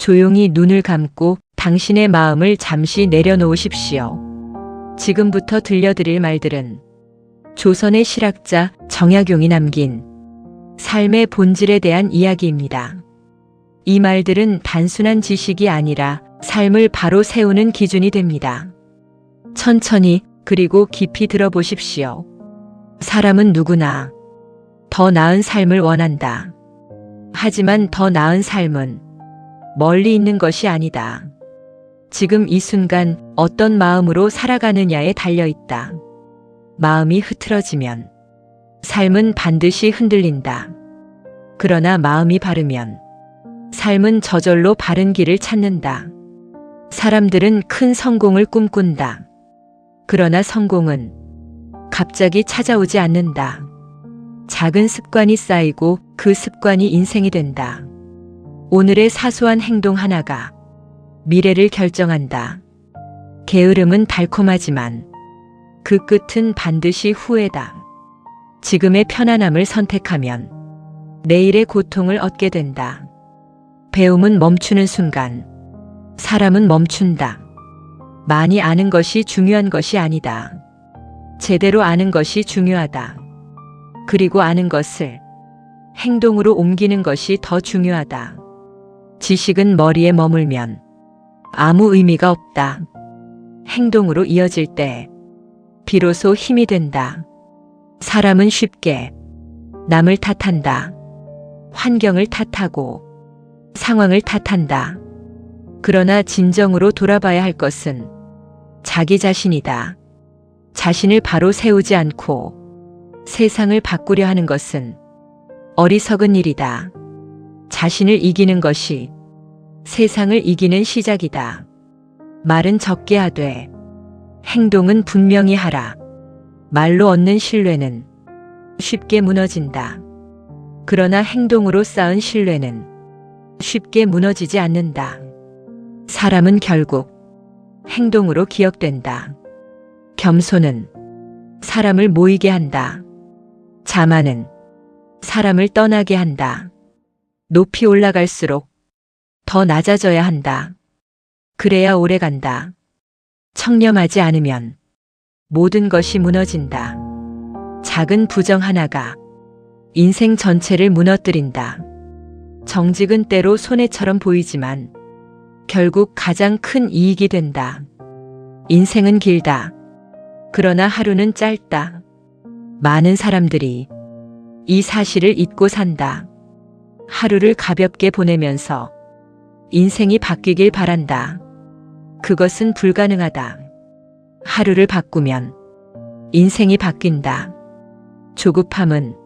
조용히 눈을 감고 당신의 마음을 잠시 내려놓으십시오. 지금부터 들려드릴 말들은 조선의 실학자 정약용이 남긴 삶의 본질에 대한 이야기입니다. 이 말들은 단순한 지식이 아니라 삶을 바로 세우는 기준이 됩니다. 천천히 그리고 깊이 들어보십시오. 사람은 누구나 더 나은 삶을 원한다. 하지만 더 나은 삶은 멀리 있는 것이 아니다. 지금 이 순간 어떤 마음으로 살아가느냐에 달려있다. 마음이 흐트러지면 삶은 반드시 흔들린다. 그러나 마음이 바르면 삶은 저절로 바른 길을 찾는다. 사람들은 큰 성공을 꿈꾼다. 그러나 성공은 갑자기 찾아오지 않는다. 작은 습관이 쌓이고 그 습관이 인생이 된다. 오늘의 사소한 행동 하나가 미래를 결정한다. 게으름은 달콤하지만 그 끝은 반드시 후회다. 지금의 편안함을 선택하면 내일의 고통을 얻게 된다. 배움은 멈추는 순간 사람은 멈춘다. 많이 아는 것이 중요한 것이 아니다. 제대로 아는 것이 중요하다. 그리고 아는 것을 행동으로 옮기는 것이 더 중요하다. 지식은 머리에 머물면 아무 의미가 없다. 행동으로 이어질 때 비로소 힘이 된다. 사람은 쉽게 남을 탓한다. 환경을 탓하고 상황을 탓한다. 그러나 진정으로 돌아봐야 할 것은 자기 자신이다. 자신을 바로 세우지 않고 세상을 바꾸려 하는 것은 어리석은 일이다. 자신을 이기는 것이 세상을 이기는 시작이다. 말은 적게 하되 행동은 분명히 하라. 말로 얻는 신뢰는 쉽게 무너진다. 그러나 행동으로 쌓은 신뢰는 쉽게 무너지지 않는다. 사람은 결국 행동으로 기억된다. 겸손은 사람을 모이게 한다. 자만은 사람을 떠나게 한다. 높이 올라갈수록 더 낮아져야 한다. 그래야 오래 간다. 청렴하지 않으면 모든 것이 무너진다. 작은 부정 하나가 인생 전체를 무너뜨린다. 정직은 때로 손해처럼 보이지만 결국 가장 큰 이익이 된다. 인생은 길다. 그러나 하루는 짧다. 많은 사람들이 이 사실을 잊고 산다. 하루를 가볍게 보내면서 인생이 바뀌길 바란다. 그것은 불가능하다. 하루를 바꾸면 인생이 바뀐다. 조급함은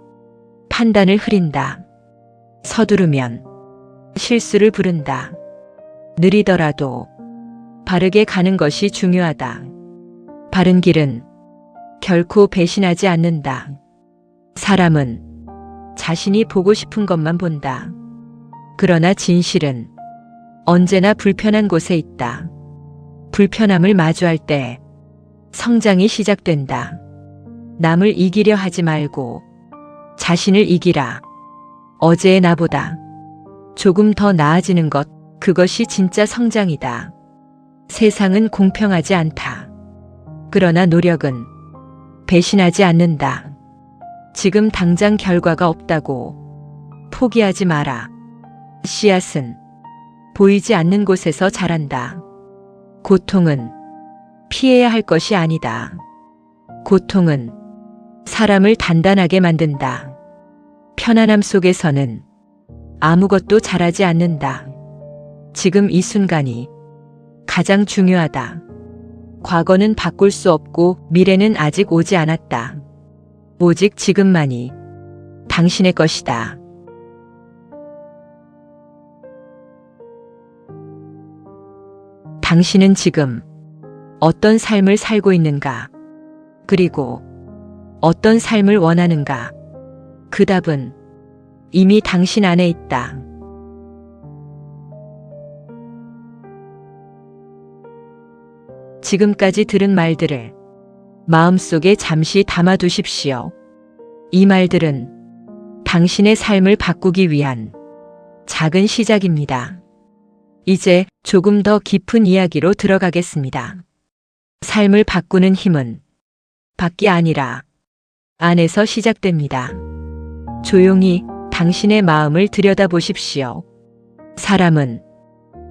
판단을 흐린다. 서두르면 실수를 부른다. 느리더라도 바르게 가는 것이 중요하다. 바른 길은 결코 배신하지 않는다. 사람은 자신이 보고 싶은 것만 본다. 그러나 진실은 언제나 불편한 곳에 있다. 불편함을 마주할 때 성장이 시작된다. 남을 이기려 하지 말고 자신을 이기라. 어제의 나보다 조금 더 나아지는 것, 그것이 진짜 성장이다. 세상은 공평하지 않다. 그러나 노력은 배신하지 않는다. 지금 당장 결과가 없다고 포기하지 마라. 씨앗은 보이지 않는 곳에서 자란다. 고통은 피해야 할 것이 아니다. 고통은 사람을 단단하게 만든다. 편안함 속에서는 아무것도 자라지 않는다. 지금 이 순간이 가장 중요하다. 과거는 바꿀 수 없고 미래는 아직 오지 않았다. 오직 지금만이 당신의 것이다. 당신은 지금 어떤 삶을 살고 있는가? 그리고 어떤 삶을 원하는가? 그 답은 이미 당신 안에 있다. 지금까지 들은 말들을 마음속에 잠시 담아두십시오. 이 말들은 당신의 삶을 바꾸기 위한 작은 시작입니다. 이제 조금 더 깊은 이야기로 들어가겠습니다. 삶을 바꾸는 힘은 밖이 아니라 안에서 시작됩니다. 조용히 당신의 마음을 들여다보십시오. 사람은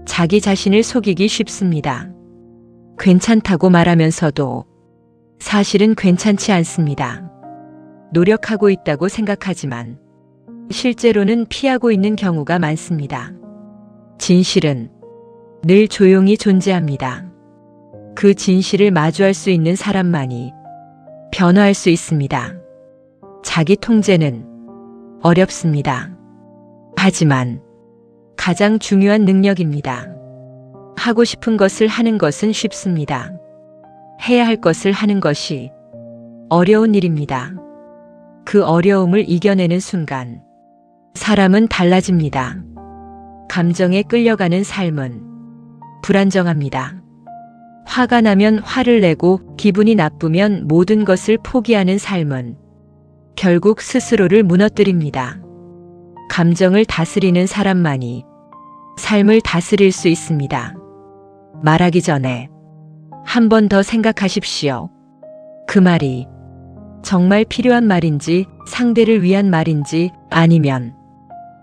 자기 자신을 속이기 쉽습니다. 괜찮다고 말하면서도 사실은 괜찮지 않습니다. 노력하고 있다고 생각하지만 실제로는 피하고 있는 경우가 많습니다. 진실은 늘 조용히 존재합니다. 그 진실을 마주할 수 있는 사람만이 변화할 수 있습니다. 자기 통제는 어렵습니다. 하지만 가장 중요한 능력입니다. 하고 싶은 것을 하는 것은 쉽습니다. 해야 할 것을 하는 것이 어려운 일입니다. 그 어려움을 이겨내는 순간 사람은 달라집니다. 감정에 끌려가는 삶은 불안정합니다. 화가 나면 화를 내고 기분이 나쁘면 모든 것을 포기하는 삶은 결국 스스로를 무너뜨립니다. 감정을 다스리는 사람만이 삶을 다스릴 수 있습니다. 말하기 전에 한 번 더 생각하십시오. 그 말이 정말 필요한 말인지, 상대를 위한 말인지, 아니면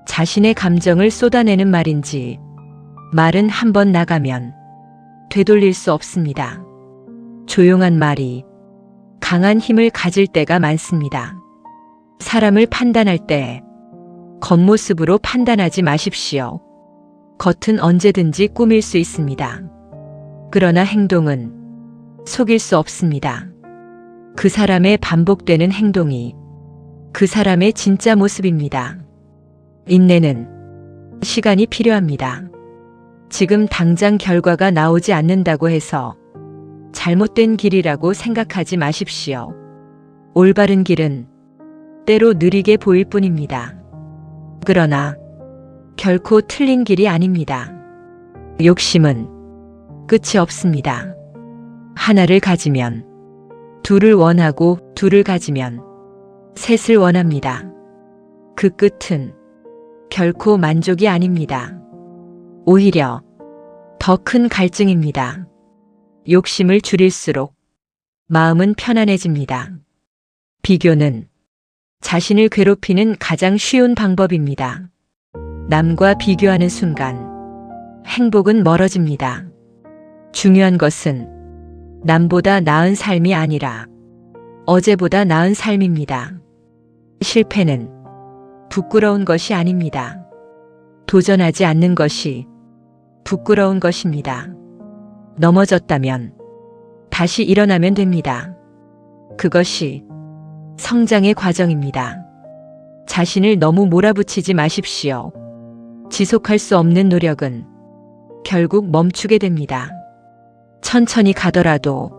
자신의 감정을 쏟아내는 말인지. 말은 한 번 나가면 되돌릴 수 없습니다. 조용한 말이 강한 힘을 가질 때가 많습니다. 사람을 판단할 때 겉모습으로 판단하지 마십시오. 겉은 언제든지 꾸밀 수 있습니다. 그러나 행동은 속일 수 없습니다. 그 사람의 반복되는 행동이 그 사람의 진짜 모습입니다. 인내는 시간이 필요합니다. 지금 당장 결과가 나오지 않는다고 해서 잘못된 길이라고 생각하지 마십시오. 올바른 길은 때로 느리게 보일 뿐입니다. 그러나 결코 틀린 길이 아닙니다. 욕심은 끝이 없습니다. 하나를 가지면 둘을 원하고 둘을 가지면 셋을 원합니다. 그 끝은 결코 만족이 아닙니다. 오히려 더 큰 갈증입니다. 욕심을 줄일수록 마음은 편안해집니다. 비교는 자신을 괴롭히는 가장 쉬운 방법입니다. 남과 비교하는 순간 행복은 멀어집니다. 중요한 것은 남보다 나은 삶이 아니라 어제보다 나은 삶입니다. 실패는 부끄러운 것이 아닙니다. 도전하지 않는 것이 부끄러운 것입니다. 넘어졌다면 다시 일어나면 됩니다. 그것이 성장의 과정입니다. 자신을 너무 몰아붙이지 마십시오. 지속할 수 없는 노력은 결국 멈추게 됩니다. 천천히 가더라도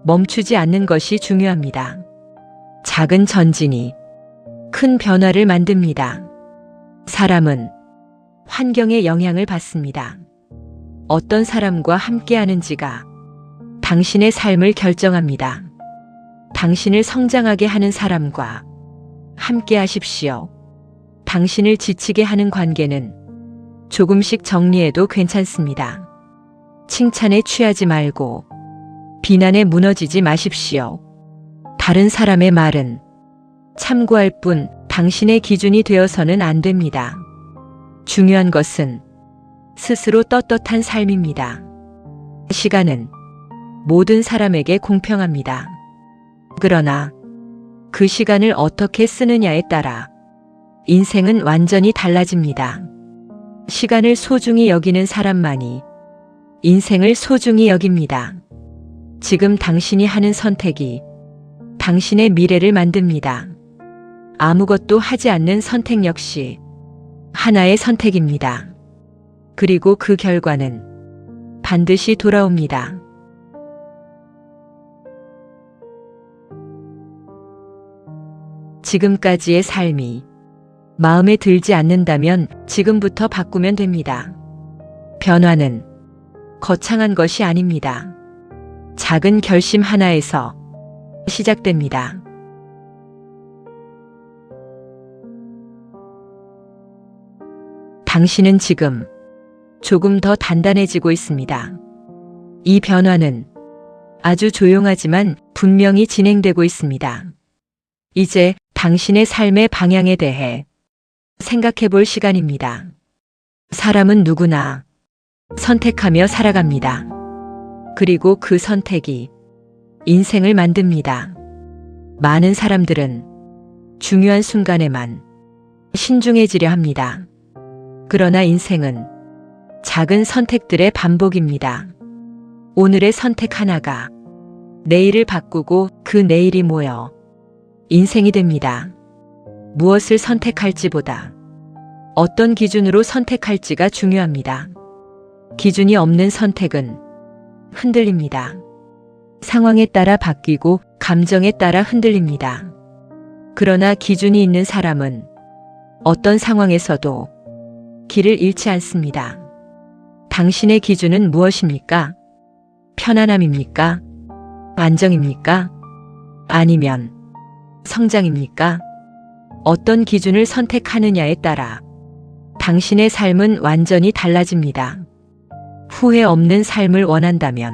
멈추지 않는 것이 중요합니다. 작은 전진이 큰 변화를 만듭니다. 사람은 환경의 영향을 받습니다. 어떤 사람과 함께 하는지가 당신의 삶을 결정합니다. 당신을 성장하게 하는 사람과 함께 하십시오. 당신을 지치게 하는 관계는 조금씩 정리해도 괜찮습니다. 칭찬에 취하지 말고 비난에 무너지지 마십시오. 다른 사람의 말은 참고할 뿐 당신의 기준이 되어서는 안 됩니다. 중요한 것은 스스로 떳떳한 삶입니다. 시간은 모든 사람에게 공평합니다. 그러나 그 시간을 어떻게 쓰느냐에 따라 인생은 완전히 달라집니다. 시간을 소중히 여기는 사람만이 인생을 소중히 여깁니다. 지금 당신이 하는 선택이 당신의 미래를 만듭니다. 아무것도 하지 않는 선택 역시 하나의 선택입니다. 그리고 그 결과는 반드시 돌아옵니다. 지금까지의 삶이 마음에 들지 않는다면 지금부터 바꾸면 됩니다. 변화는 거창한 것이 아닙니다. 작은 결심 하나에서 시작됩니다. 당신은 지금 조금 더 단단해지고 있습니다. 이 변화는 아주 조용하지만 분명히 진행되고 있습니다. 이제 당신의 삶의 방향에 대해 생각해 볼 시간입니다. 사람은 누구나 선택하며 살아갑니다. 그리고 그 선택이 인생을 만듭니다. 많은 사람들은 중요한 순간에만 신중해지려 합니다. 그러나 인생은 작은 선택들의 반복입니다. 오늘의 선택 하나가 내일을 바꾸고 그 내일이 모여 인생이 됩니다. 무엇을 선택할지보다 어떤 기준으로 선택할지가 중요합니다. 기준이 없는 선택은 흔들립니다. 상황에 따라 바뀌고 감정에 따라 흔들립니다. 그러나 기준이 있는 사람은 어떤 상황에서도 길을 잃지 않습니다. 당신의 기준은 무엇입니까? 편안함입니까? 안정입니까? 아니면 성장입니까? 어떤 기준을 선택하느냐에 따라 당신의 삶은 완전히 달라집니다. 후회 없는 삶을 원한다면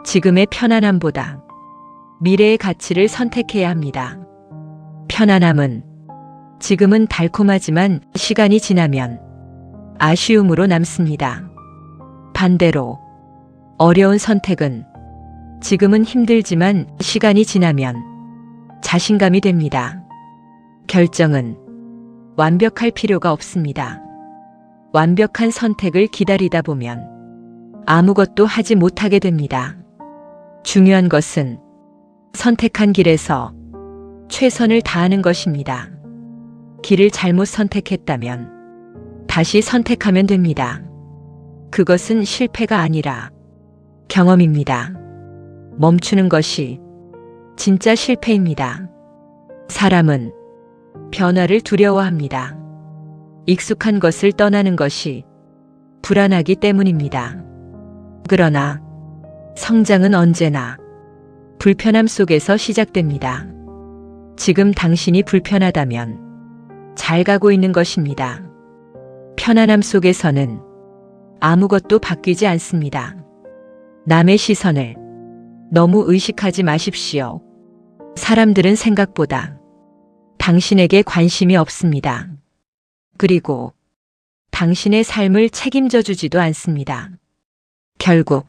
지금의 편안함보다 미래의 가치를 선택해야 합니다. 편안함은 지금은 달콤하지만 시간이 지나면 아쉬움으로 남습니다. 반대로 어려운 선택은 지금은 힘들지만 시간이 지나면 자신감이 됩니다. 결정은 완벽할 필요가 없습니다. 완벽한 선택을 기다리다 보면 아무것도 하지 못하게 됩니다. 중요한 것은 선택한 길에서 최선을 다하는 것입니다. 길을 잘못 선택했다면 다시 선택하면 됩니다. 그것은 실패가 아니라 경험입니다. 멈추는 것이 진짜 실패입니다. 사람은 변화를 두려워합니다. 익숙한 것을 떠나는 것이 불안하기 때문입니다. 그러나 성장은 언제나 불편함 속에서 시작됩니다. 지금 당신이 불편하다면 잘 가고 있는 것입니다. 편안함 속에서는 아무것도 바뀌지 않습니다. 남의 시선을 너무 의식하지 마십시오. 사람들은 생각보다 당신에게 관심이 없습니다. 그리고 당신의 삶을 책임져 주지도 않습니다. 결국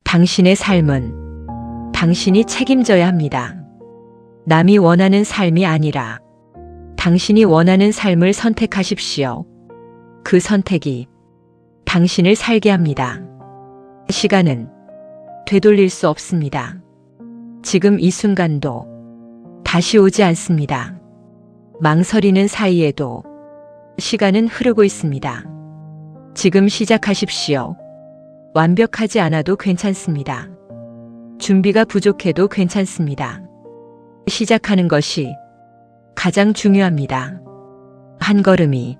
당신의 삶은 당신이 책임져야 합니다. 남이 원하는 삶이 아니라 당신이 원하는 삶을 선택하십시오. 그 선택이 당신을 살게 합니다. 시간은 되돌릴 수 없습니다. 지금 이 순간도 다시 오지 않습니다. 망설이는 사이에도 시간은 흐르고 있습니다. 지금 시작하십시오. 완벽하지 않아도 괜찮습니다. 준비가 부족해도 괜찮습니다. 시작하는 것이 가장 중요합니다. 한 걸음이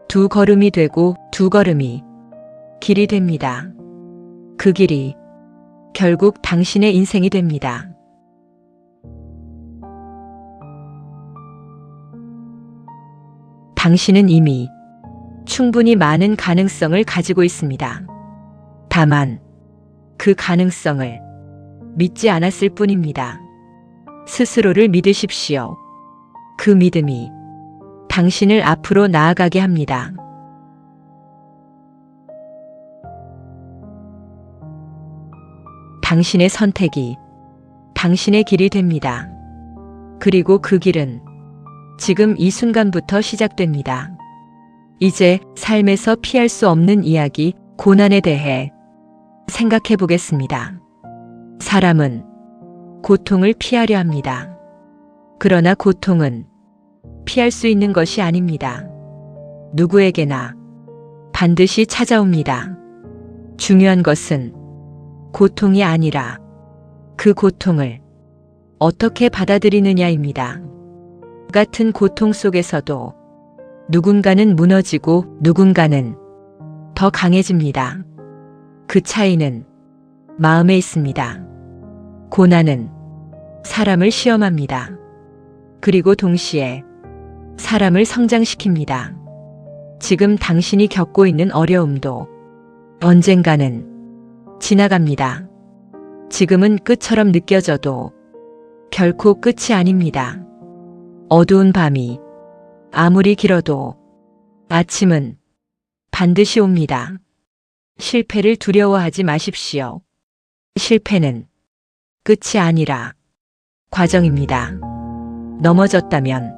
두 걸음이 되고 두 걸음이 길이 됩니다. 그 길이 결국 당신의 인생이 됩니다. 당신은 이미 충분히 많은 가능성을 가지고 있습니다. 다만 그 가능성을 믿지 않았을 뿐입니다. 스스로를 믿으십시오. 그 믿음이 당신을 앞으로 나아가게 합니다. 당신의 선택이 당신의 길이 됩니다. 그리고 그 길은 지금 이 순간부터 시작됩니다. 이제 삶에서 피할 수 없는 이야기, 고난에 대해 생각해 보겠습니다. 사람은 고통을 피하려 합니다. 그러나 고통은 피할 수 있는 것이 아닙니다. 누구에게나 반드시 찾아옵니다. 중요한 것은 고통이 아니라 그 고통을 어떻게 받아들이느냐입니다. 같은 고통 속에서도 누군가는 무너지고 누군가는 더 강해집니다. 그 차이는 마음에 있습니다. 고난은 사람을 시험합니다. 그리고 동시에 사람을 성장시킵니다. 지금 당신이 겪고 있는 어려움도 언젠가는 지나갑니다. 지금은 끝처럼 느껴져도 결코 끝이 아닙니다. 어두운 밤이 아무리 길어도 아침은 반드시 옵니다. 실패를 두려워하지 마십시오. 실패는 끝이 아니라 과정입니다. 넘어졌다면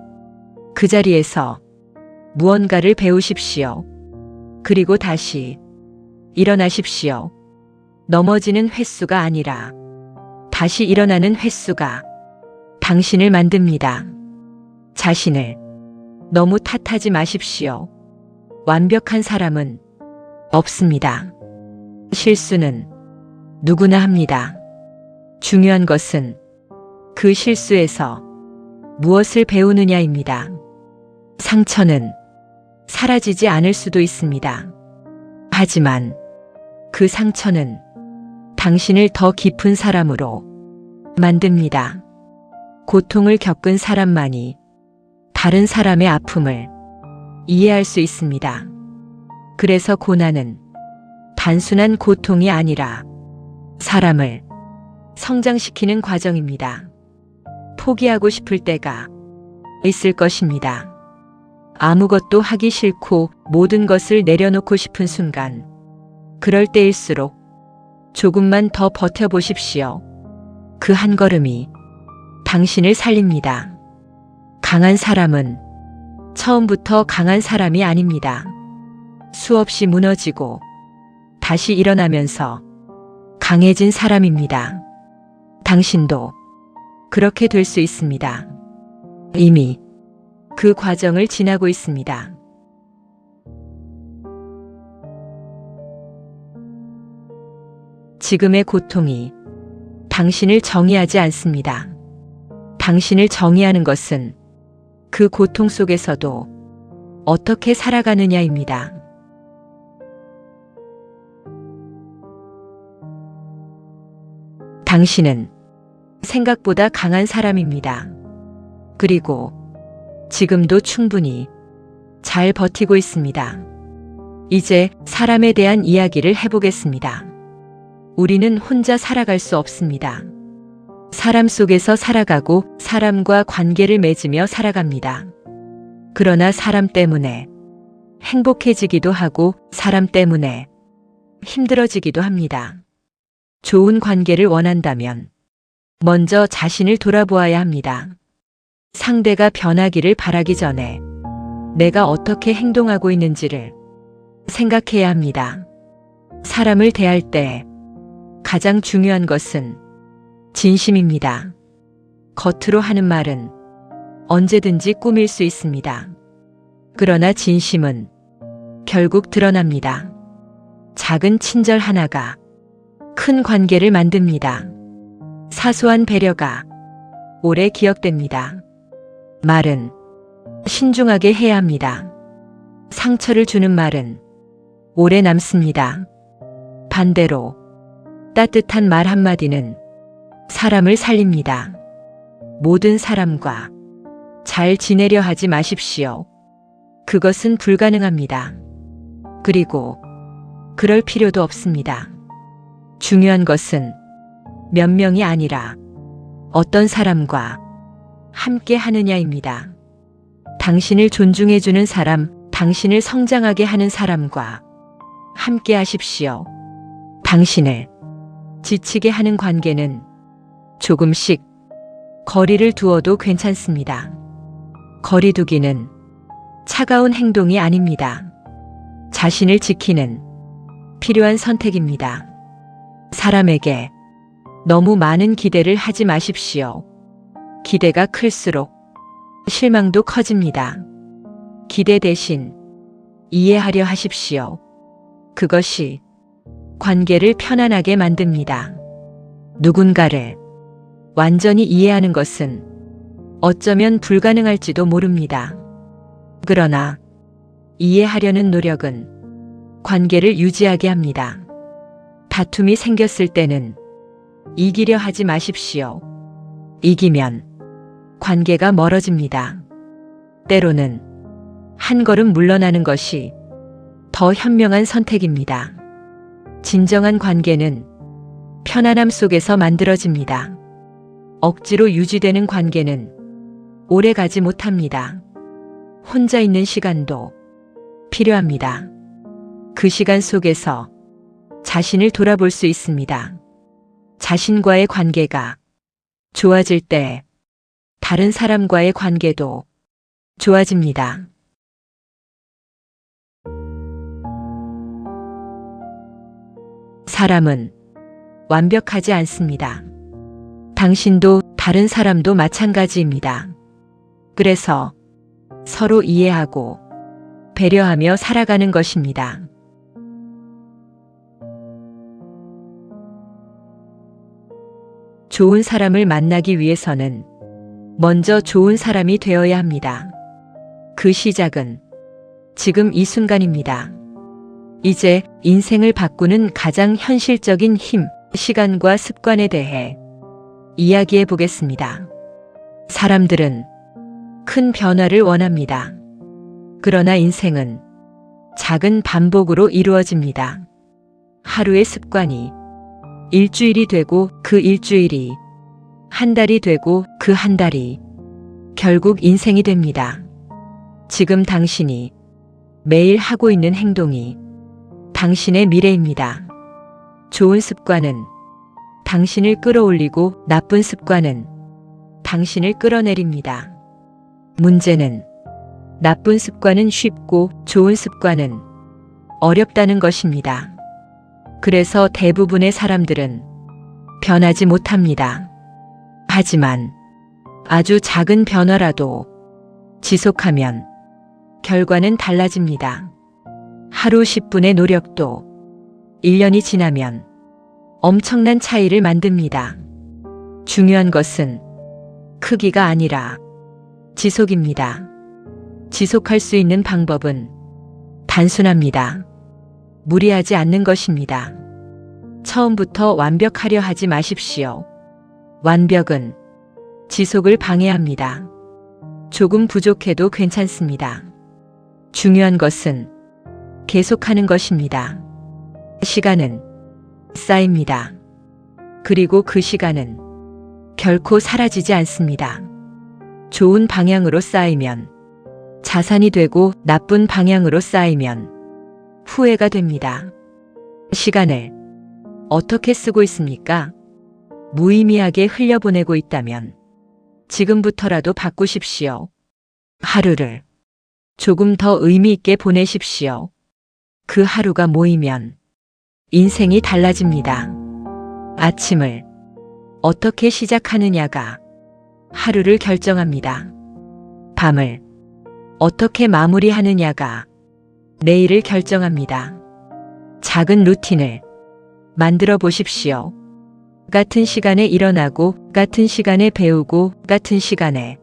그 자리에서 무언가를 배우십시오. 그리고 다시 일어나십시오. 넘어지는 횟수가 아니라 다시 일어나는 횟수가 당신을 만듭니다. 자신을 너무 탓하지 마십시오. 완벽한 사람은 없습니다. 실수는 누구나 합니다. 중요한 것은 그 실수에서 무엇을 배우느냐입니다. 상처는 사라지지 않을 수도 있습니다. 하지만 그 상처는 당신을 더 깊은 사람으로 만듭니다. 고통을 겪은 사람만이 다른 사람의 아픔을 이해할 수 있습니다. 그래서 고난은 단순한 고통이 아니라 사람을 성장시키는 과정입니다. 포기하고 싶을 때가 있을 것입니다. 아무것도 하기 싫고 모든 것을 내려놓고 싶은 순간, 그럴 때일수록 조금만 더 버텨보십시오. 그 한 걸음이 당신을 살립니다. 강한 사람은 처음부터 강한 사람이 아닙니다. 수없이 무너지고 다시 일어나면서 강해진 사람입니다. 당신도 그렇게 될 수 있습니다. 이미 그 과정을 지나고 있습니다. 지금의 고통이 당신을 정의하지 않습니다. 당신을 정의하는 것은 그 고통 속에서도 어떻게 살아가느냐입니다. 당신은 생각보다 강한 사람입니다. 그리고 지금도 충분히 잘 버티고 있습니다. 이제 사람에 대한 이야기를 해보겠습니다. 우리는 혼자 살아갈 수 없습니다. 사람 속에서 살아가고 사람과 관계를 맺으며 살아갑니다. 그러나 사람 때문에 행복해지기도 하고 사람 때문에 힘들어지기도 합니다. 좋은 관계를 원한다면 먼저 자신을 돌아보아야 합니다. 상대가 변하기를 바라기 전에 내가 어떻게 행동하고 있는지를 생각해야 합니다. 사람을 대할 때 가장 중요한 것은 진심입니다. 겉으로 하는 말은 언제든지 꾸밀 수 있습니다. 그러나 진심은 결국 드러납니다. 작은 친절 하나가 큰 관계를 만듭니다. 사소한 배려가 오래 기억됩니다. 말은 신중하게 해야 합니다. 상처를 주는 말은 오래 남습니다. 반대로 따뜻한 말 한마디는 사람을 살립니다. 모든 사람과 잘 지내려 하지 마십시오. 그것은 불가능합니다. 그리고 그럴 필요도 없습니다. 중요한 것은 몇 명이 아니라 어떤 사람과 함께 하느냐입니다. 당신을 존중해주는 사람, 당신을 성장하게 하는 사람과 함께 하십시오. 당신을 지치게 하는 관계는 조금씩 거리를 두어도 괜찮습니다. 거리 두기는 차가운 행동이 아닙니다. 자신을 지키는 필요한 선택입니다. 사람에게 너무 많은 기대를 하지 마십시오. 기대가 클수록 실망도 커집니다. 기대 대신 이해하려 하십시오. 그것이 관계를 편안하게 만듭니다. 누군가를 완전히 이해하는 것은 어쩌면 불가능할지도 모릅니다. 그러나 이해하려는 노력은 관계를 유지하게 합니다. 다툼이 생겼을 때는 이기려 하지 마십시오. 이기면 관계가 멀어집니다. 때로는 한 걸음 물러나는 것이 더 현명한 선택입니다. 진정한 관계는 편안함 속에서 만들어집니다. 억지로 유지되는 관계는 오래 가지 못합니다. 혼자 있는 시간도 필요합니다. 그 시간 속에서 자신을 돌아볼 수 있습니다. 자신과의 관계가 좋아질 때 다른 사람과의 관계도 좋아집니다. 사람은 완벽하지 않습니다. 당신도 다른 사람도 마찬가지입니다. 그래서 서로 이해하고 배려하며 살아가는 것입니다. 좋은 사람을 만나기 위해서는 먼저 좋은 사람이 되어야 합니다. 그 시작은 지금 이 순간입니다. 이제 인생을 바꾸는 가장 현실적인 힘, 시간과 습관에 대해 이야기해 보겠습니다. 사람들은 큰 변화를 원합니다. 그러나 인생은 작은 반복으로 이루어집니다. 하루의 습관이 일주일이 되고 그 일주일이 한 달이 되고 그 한 달이 결국 인생이 됩니다. 지금 당신이 매일 하고 있는 행동이 당신의 미래입니다. 좋은 습관은 당신을 끌어올리고 나쁜 습관은 당신을 끌어내립니다. 문제는 나쁜 습관은 쉽고 좋은 습관은 어렵다는 것입니다. 그래서 대부분의 사람들은 변하지 못합니다. 하지만 아주 작은 변화라도 지속하면 결과는 달라집니다. 하루 10분의 노력도 1년이 지나면 엄청난 차이를 만듭니다. 중요한 것은 크기가 아니라 지속입니다. 지속할 수 있는 방법은 단순합니다. 무리하지 않는 것입니다. 처음부터 완벽하려 하지 마십시오. 완벽은 지속을 방해합니다. 조금 부족해도 괜찮습니다. 중요한 것은 계속하는 것입니다. 시간은 쌓입니다. 그리고 그 시간은 결코 사라지지 않습니다. 좋은 방향으로 쌓이면 자산이 되고 나쁜 방향으로 쌓이면 후회가 됩니다. 시간을 어떻게 쓰고 있습니까? 무의미하게 흘려보내고 있다면 지금부터라도 바꾸십시오. 하루를 조금 더 의미 있게 보내십시오. 그 하루가 모이면 인생이 달라집니다. 아침을 어떻게 시작하느냐가 하루를 결정합니다. 밤을 어떻게 마무리하느냐가 내일을 결정합니다. 작은 루틴을 만들어 보십시오. 같은 시간에 일어나고, 같은 시간에 배우고, 같은 시간에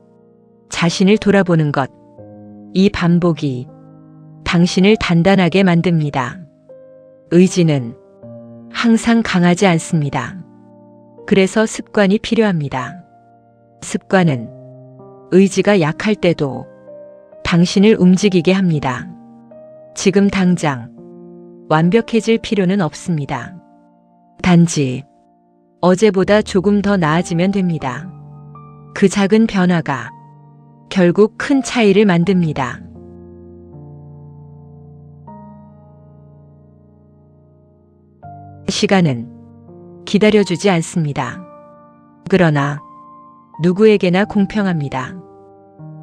자신을 돌아보는 것. 이 반복이 당신을 단단하게 만듭니다. 의지는 항상 강하지 않습니다. 그래서 습관이 필요합니다. 습관은 의지가 약할 때도 당신을 움직이게 합니다. 지금 당장 완벽해질 필요는 없습니다. 단지 어제보다 조금 더 나아지면 됩니다. 그 작은 변화가 결국 큰 차이를 만듭니다. 시간은 기다려주지 않습니다. 그러나 누구에게나 공평합니다.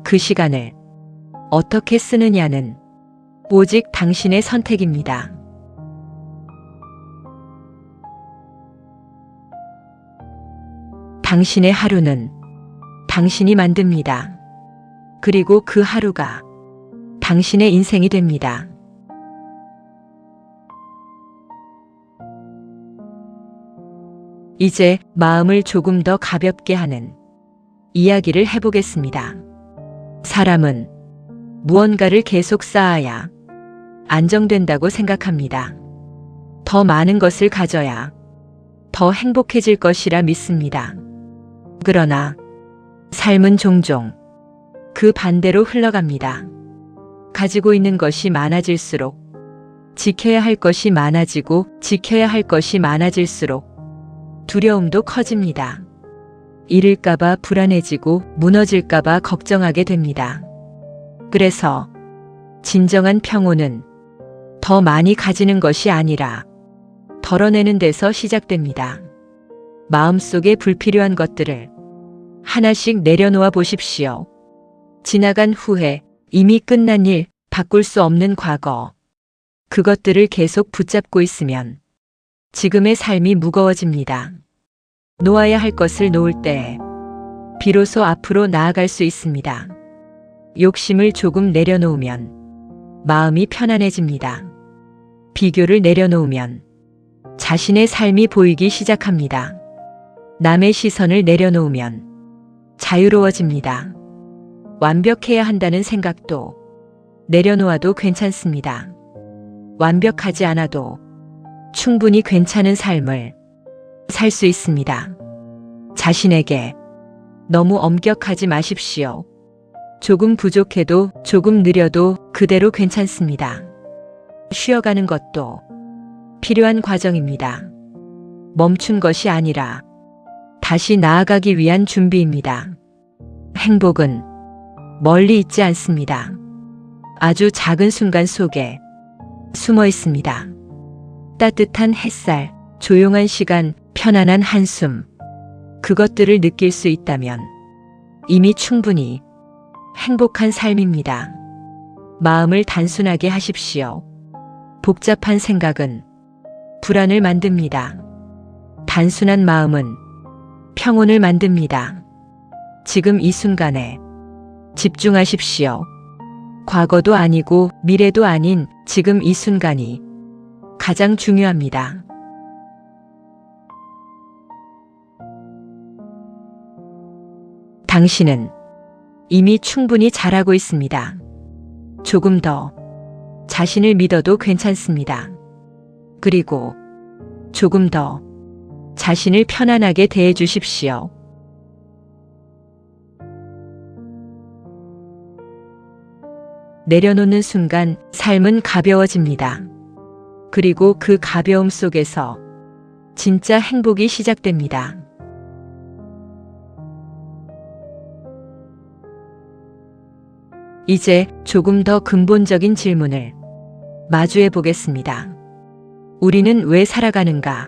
그 시간을 어떻게 쓰느냐는 오직 당신의 선택입니다. 당신의 하루는 당신이 만듭니다. 그리고 그 하루가 당신의 인생이 됩니다. 이제 마음을 조금 더 가볍게 하는 이야기를 해보겠습니다. 사람은 무언가를 계속 쌓아야 안정된다고 생각합니다. 더 많은 것을 가져야 더 행복해질 것이라 믿습니다. 그러나 삶은 종종 그 반대로 흘러갑니다. 가지고 있는 것이 많아질수록, 지켜야 할 것이 많아지고 지켜야 할 것이 많아질수록 두려움도 커집니다. 잃을까봐 불안해지고 무너질까봐 걱정하게 됩니다. 그래서 진정한 평온은 더 많이 가지는 것이 아니라 덜어내는 데서 시작됩니다. 마음속에 불필요한 것들을 하나씩 내려놓아 보십시오. 지나간 후회, 이미 끝난 일, 바꿀 수 없는 과거. 그것들을 계속 붙잡고 있으면 지금의 삶이 무거워집니다. 놓아야 할 것을 놓을 때 비로소 앞으로 나아갈 수 있습니다. 욕심을 조금 내려놓으면 마음이 편안해집니다. 비교를 내려놓으면 자신의 삶이 보이기 시작합니다. 남의 시선을 내려놓으면 자유로워집니다. 완벽해야 한다는 생각도 내려놓아도 괜찮습니다. 완벽하지 않아도 충분히 괜찮은 삶을 살 수 있습니다. 자신에게 너무 엄격하지 마십시오. 조금 부족해도 조금 느려도 그대로 괜찮습니다. 쉬어가는 것도 필요한 과정입니다. 멈춘 것이 아니라 다시 나아가기 위한 준비입니다. 행복은 멀리 있지 않습니다. 아주 작은 순간 속에 숨어 있습니다. 따뜻한 햇살, 조용한 시간, 편안한 한숨. 그것들을 느낄 수 있다면 이미 충분히 행복한 삶입니다. 마음을 단순하게 하십시오. 복잡한 생각은 불안을 만듭니다. 단순한 마음은 평온을 만듭니다. 지금 이 순간에 집중하십시오. 과거도 아니고 미래도 아닌 지금 이 순간이 가장 중요합니다. 당신은 이미 충분히 잘하고 있습니다. 조금 더 자신을 믿어도 괜찮습니다. 그리고 조금 더 자신을 편안하게 대해 주십시오. 내려놓는 순간 삶은 가벼워집니다. 그리고 그 가벼움 속에서 진짜 행복이 시작됩니다. 이제 조금 더 근본적인 질문을 마주해 보겠습니다. 우리는 왜 살아가는가?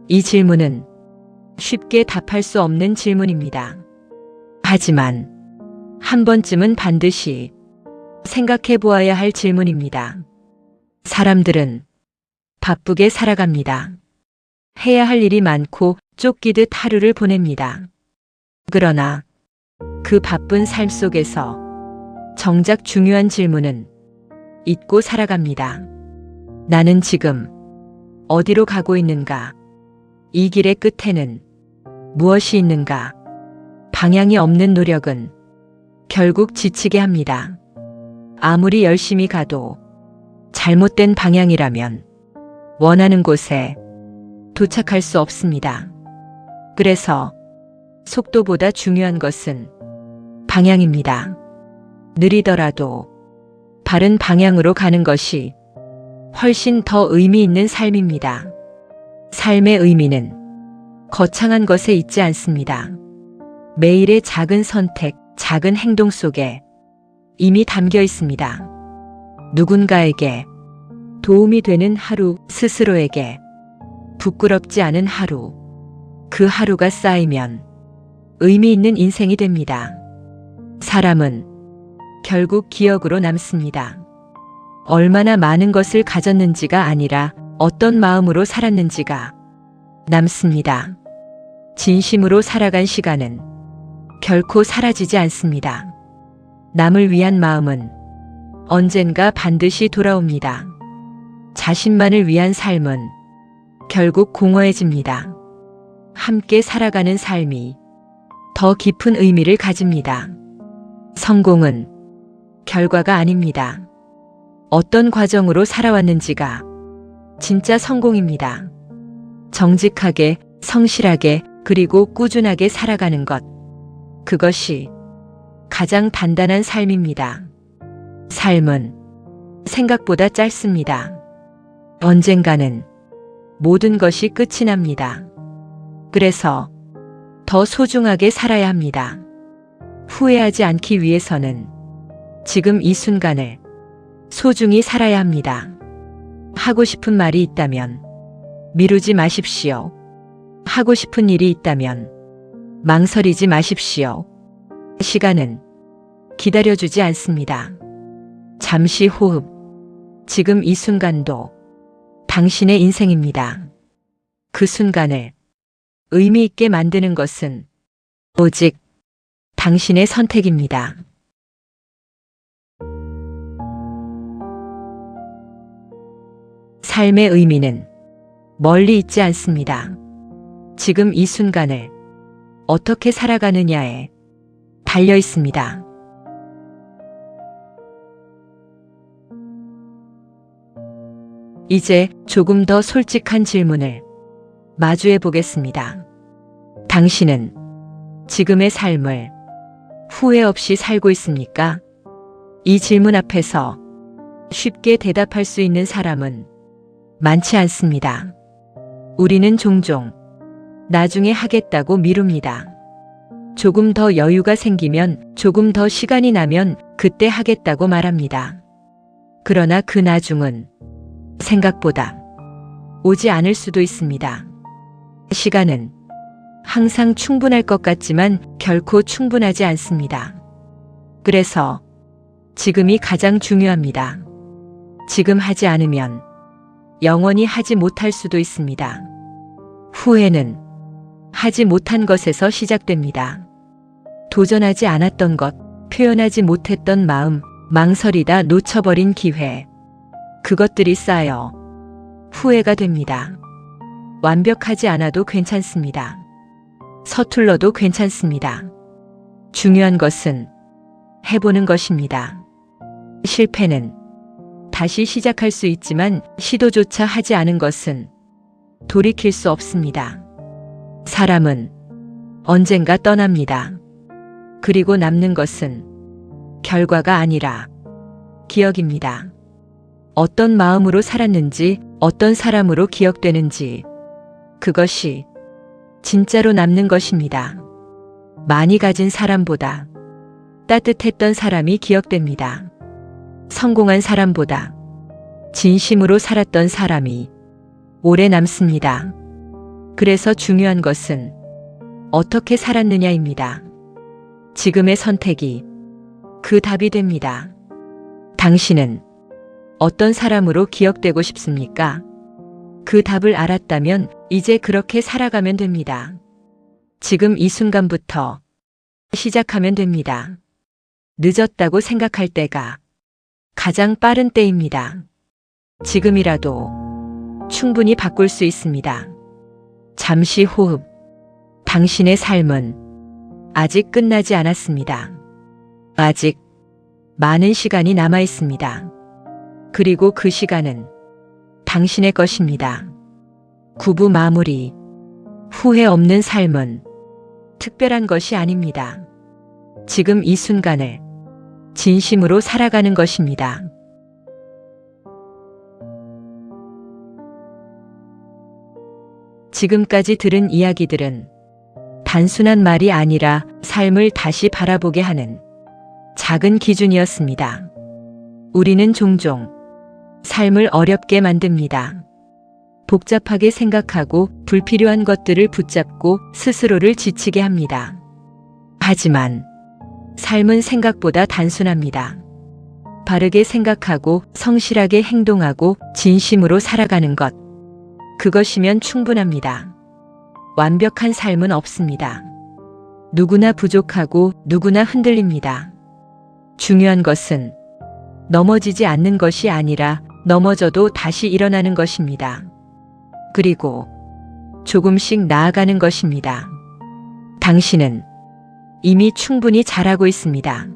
이 질문은 쉽게 답할 수 없는 질문입니다. 하지만 한 번쯤은 반드시 생각해 보아야 할 질문입니다. 사람들은 바쁘게 살아갑니다. 해야 할 일이 많고 쫓기듯 하루를 보냅니다. 그러나 그 바쁜 삶 속에서 정작 중요한 질문은 잊고 살아갑니다. 나는 지금 어디로 가고 있는가? 이 길의 끝에는 무엇이 있는가? 방향이 없는 노력은 결국 지치게 합니다. 아무리 열심히 가도 잘못된 방향이라면 원하는 곳에 도착할 수 없습니다. 그래서 속도보다 중요한 것은 방향입니다. 느리더라도 바른 방향으로 가는 것이 훨씬 더 의미 있는 삶입니다. 삶의 의미는 거창한 것에 있지 않습니다. 매일의 작은 선택, 작은 행동 속에 이미 담겨 있습니다. 누군가에게 도움이 되는 하루, 스스로에게 부끄럽지 않은 하루, 그 하루가 쌓이면 의미 있는 인생이 됩니다. 사람은 결국 기억으로 남습니다. 얼마나 많은 것을 가졌는지가 아니라 어떤 마음으로 살았는지가 남습니다. 진심으로 살아간 시간은 결코 사라지지 않습니다. 남을 위한 마음은 언젠가 반드시 돌아옵니다. 자신만을 위한 삶은 결국 공허해집니다. 함께 살아가는 삶이 더 깊은 의미를 가집니다. 성공은 결과가 아닙니다. 어떤 과정으로 살아왔는지가 진짜 성공입니다. 정직하게, 성실하게, 그리고 꾸준하게 살아가는 것. 그것이 가장 단단한 삶입니다. 삶은 생각보다 짧습니다. 언젠가는 모든 것이 끝이 납니다. 그래서 더 소중하게 살아야 합니다. 후회하지 않기 위해서는 지금 이 순간을 소중히 살아야 합니다. 하고 싶은 말이 있다면 미루지 마십시오. 하고 싶은 일이 있다면 망설이지 마십시오. 시간은 기다려주지 않습니다. 잠시 호흡. 지금 이 순간도 당신의 인생입니다. 그 순간을 의미 있게 만드는 것은 오직 당신의 선택입니다. 삶의 의미는 멀리 있지 않습니다. 지금 이 순간을 어떻게 살아가느냐에 달려 있습니다. 이제 조금 더 솔직한 질문을 마주해 보겠습니다. 당신은 지금의 삶을 후회 없이 살고 있습니까? 이 질문 앞에서 쉽게 대답할 수 있는 사람은 많지 않습니다. 우리는 종종 나중에 하겠다고 미룹니다. 조금 더 여유가 생기면, 조금 더 시간이 나면 그때 하겠다고 말합니다. 그러나 그 나중은 생각보다 오지 않을 수도 있습니다. 시간은 항상 충분할 것 같지만 결코 충분하지 않습니다. 그래서 지금이 가장 중요합니다. 지금 하지 않으면 영원히 하지 못할 수도 있습니다. 후회는 하지 못한 것에서 시작됩니다. 도전하지 않았던 것, 표현하지 못했던 마음, 망설이다 놓쳐버린 기회. 그것들이 쌓여 후회가 됩니다. 완벽하지 않아도 괜찮습니다. 서툴러도 괜찮습니다. 중요한 것은 해보는 것입니다. 실패는 다시 시작할 수 있지만 시도조차 하지 않은 것은 돌이킬 수 없습니다. 사람은 언젠가 떠납니다. 그리고 남는 것은 결과가 아니라 기억입니다. 어떤 마음으로 살았는지, 어떤 사람으로 기억되는지, 그것이 진짜로 남는 것입니다. 많이 가진 사람보다 따뜻했던 사람이 기억됩니다. 성공한 사람보다 진심으로 살았던 사람이 오래 남습니다. 그래서 중요한 것은 어떻게 살았느냐입니다. 지금의 선택이 그 답이 됩니다. 당신은 어떤 사람으로 기억되고 싶습니까? 그 답을 알았다면 이제 그렇게 살아가면 됩니다. 지금 이 순간부터 시작하면 됩니다. 늦었다고 생각할 때가 가장 빠른 때입니다. 지금이라도 충분히 바꿀 수 있습니다. 잠시 호흡. 당신의 삶은 아직 끝나지 않았습니다. 아직 많은 시간이 남아 있습니다. 그리고 그 시간은 당신의 것입니다. 구부 마무리. 후회 없는 삶은 특별한 것이 아닙니다. 지금 이 순간을 진심으로 살아가는 것입니다. 지금까지 들은 이야기들은 단순한 말이 아니라 삶을 다시 바라보게 하는 작은 기준이었습니다. 우리는 종종 삶을 어렵게 만듭니다. 복잡하게 생각하고 불필요한 것들을 붙잡고 스스로를 지치게 합니다. 하지만 삶은 생각보다 단순합니다. 바르게 생각하고 성실하게 행동하고 진심으로 살아가는 것. 그것이면 충분합니다. 완벽한 삶은 없습니다. 누구나 부족하고 누구나 흔들립니다. 중요한 것은 넘어지지 않는 것이 아니라 넘어져도 다시 일어나는 것입니다. 그리고 조금씩 나아가는 것입니다. 당신은 이미 충분히 잘하고 있습니다.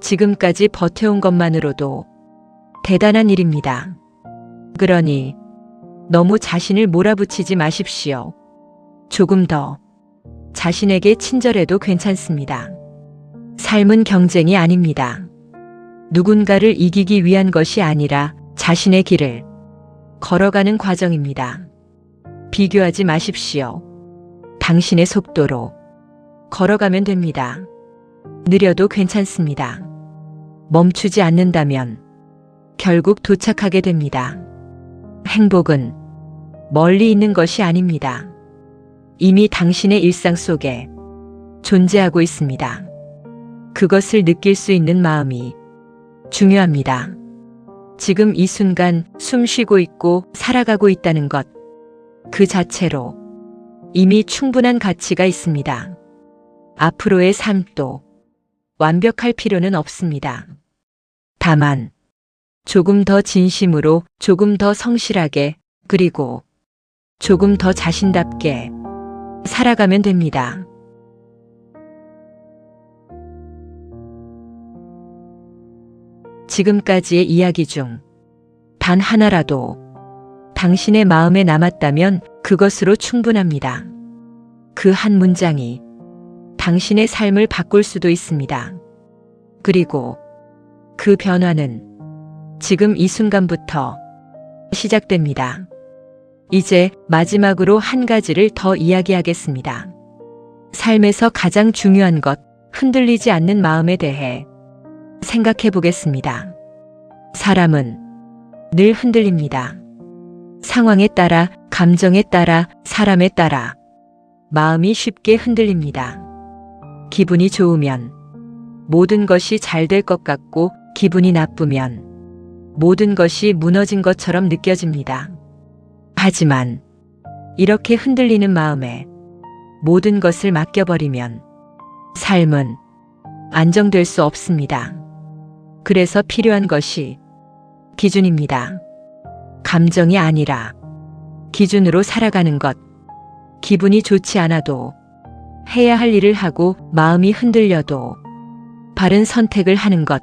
지금까지 버텨온 것만으로도 대단한 일입니다. 그러니 너무 자신을 몰아붙이지 마십시오. 조금 더 자신에게 친절해도 괜찮습니다. 삶은 경쟁이 아닙니다. 누군가를 이기기 위한 것이 아니라 자신의 길을 걸어가는 과정입니다. 비교하지 마십시오. 당신의 속도로 걸어가면 됩니다. 느려도 괜찮습니다. 멈추지 않는다면 결국 도착하게 됩니다. 행복은 멀리 있는 것이 아닙니다. 이미 당신의 일상 속에 존재하고 있습니다. 그것을 느낄 수 있는 마음이 중요합니다. 지금 이 순간 숨 쉬고 있고 살아가고 있다는 것, 그 자체로 이미 충분한 가치가 있습니다. 앞으로의 삶도 완벽할 필요는 없습니다. 다만 조금 더 진심으로, 조금 더 성실하게, 그리고 조금 더 자신답게 살아가면 됩니다. 지금까지의 이야기 중 단 하나라도 당신의 마음에 남았다면 그것으로 충분합니다. 그 한 문장이 당신의 삶을 바꿀 수도 있습니다. 그리고 그 변화는 지금 이 순간부터 시작됩니다. 이제 마지막으로 한 가지를 더 이야기하겠습니다. 삶에서 가장 중요한 것, 흔들리지 않는 마음에 대해 생각해 보겠습니다. 사람은 늘 흔들립니다. 상황에 따라, 감정에 따라, 사람에 따라 마음이 쉽게 흔들립니다. 기분이 좋으면 모든 것이 잘 될 것 같고, 기분이 나쁘면 모든 것이 무너진 것처럼 느껴집니다. 하지만 이렇게 흔들리는 마음에 모든 것을 맡겨버리면 삶은 안정될 수 없습니다. 그래서 필요한 것이 기준입니다. 감정이 아니라 기준으로 살아가는 것. 기분이 좋지 않아도 해야 할 일을 하고, 마음이 흔들려도 바른 선택을 하는 것.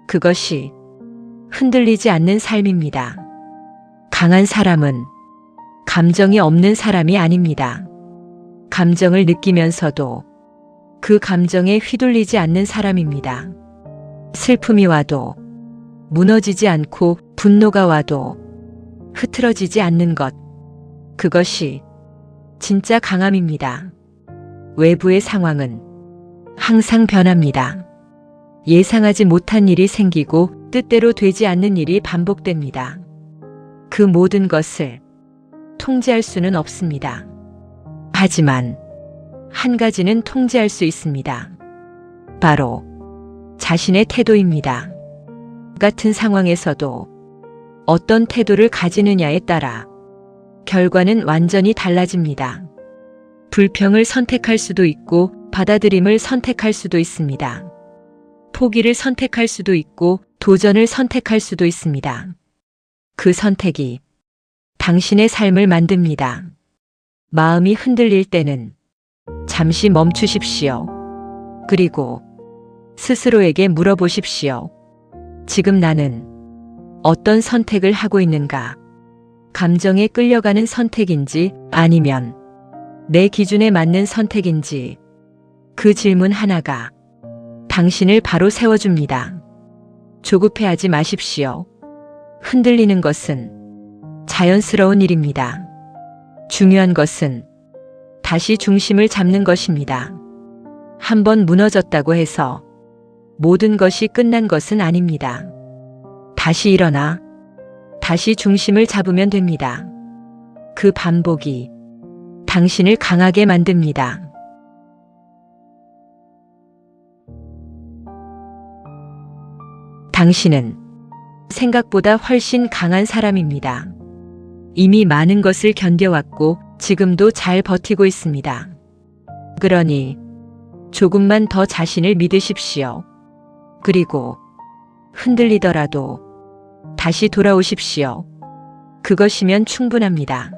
그것이 흔들리지 않는 삶입니다. 강한 사람은 감정이 없는 사람이 아닙니다. 감정을 느끼면서도 그 감정에 휘둘리지 않는 사람입니다. 슬픔이 와도 무너지지 않고, 분노가 와도 흐트러지지 않는 것. 그것이 진짜 강함입니다. 외부의 상황은 항상 변합니다. 예상하지 못한 일이 생기고 뜻대로 되지 않는 일이 반복됩니다. 그 모든 것을 통제할 수는 없습니다. 하지만 한 가지는 통제할 수 있습니다. 바로 자신의 태도입니다. 같은 상황에서도 어떤 태도를 가지느냐에 따라 결과는 완전히 달라집니다. 불평을 선택할 수도 있고, 받아들임을 선택할 수도 있습니다. 포기를 선택할 수도 있고, 도전을 선택할 수도 있습니다. 그 선택이 당신의 삶을 만듭니다. 마음이 흔들릴 때는 잠시 멈추십시오. 그리고 스스로에게 물어보십시오. 지금 나는 어떤 선택을 하고 있는가? 감정에 끌려가는 선택인지, 아니면 내 기준에 맞는 선택인지. 그 질문 하나가 당신을 바로 세워줍니다. 조급해하지 마십시오. 흔들리는 것은 자연스러운 일입니다. 중요한 것은 다시 중심을 잡는 것입니다. 한번 무너졌다고 해서 모든 것이 끝난 것은 아닙니다. 다시 일어나 다시 중심을 잡으면 됩니다. 그 반복이 당신을 강하게 만듭니다. 당신은 생각보다 훨씬 강한 사람입니다. 이미 많은 것을 견뎌왔고 지금도 잘 버티고 있습니다. 그러니 조금만 더 자신을 믿으십시오. 그리고 흔들리더라도 다시 돌아오십시오. 그것이면 충분합니다.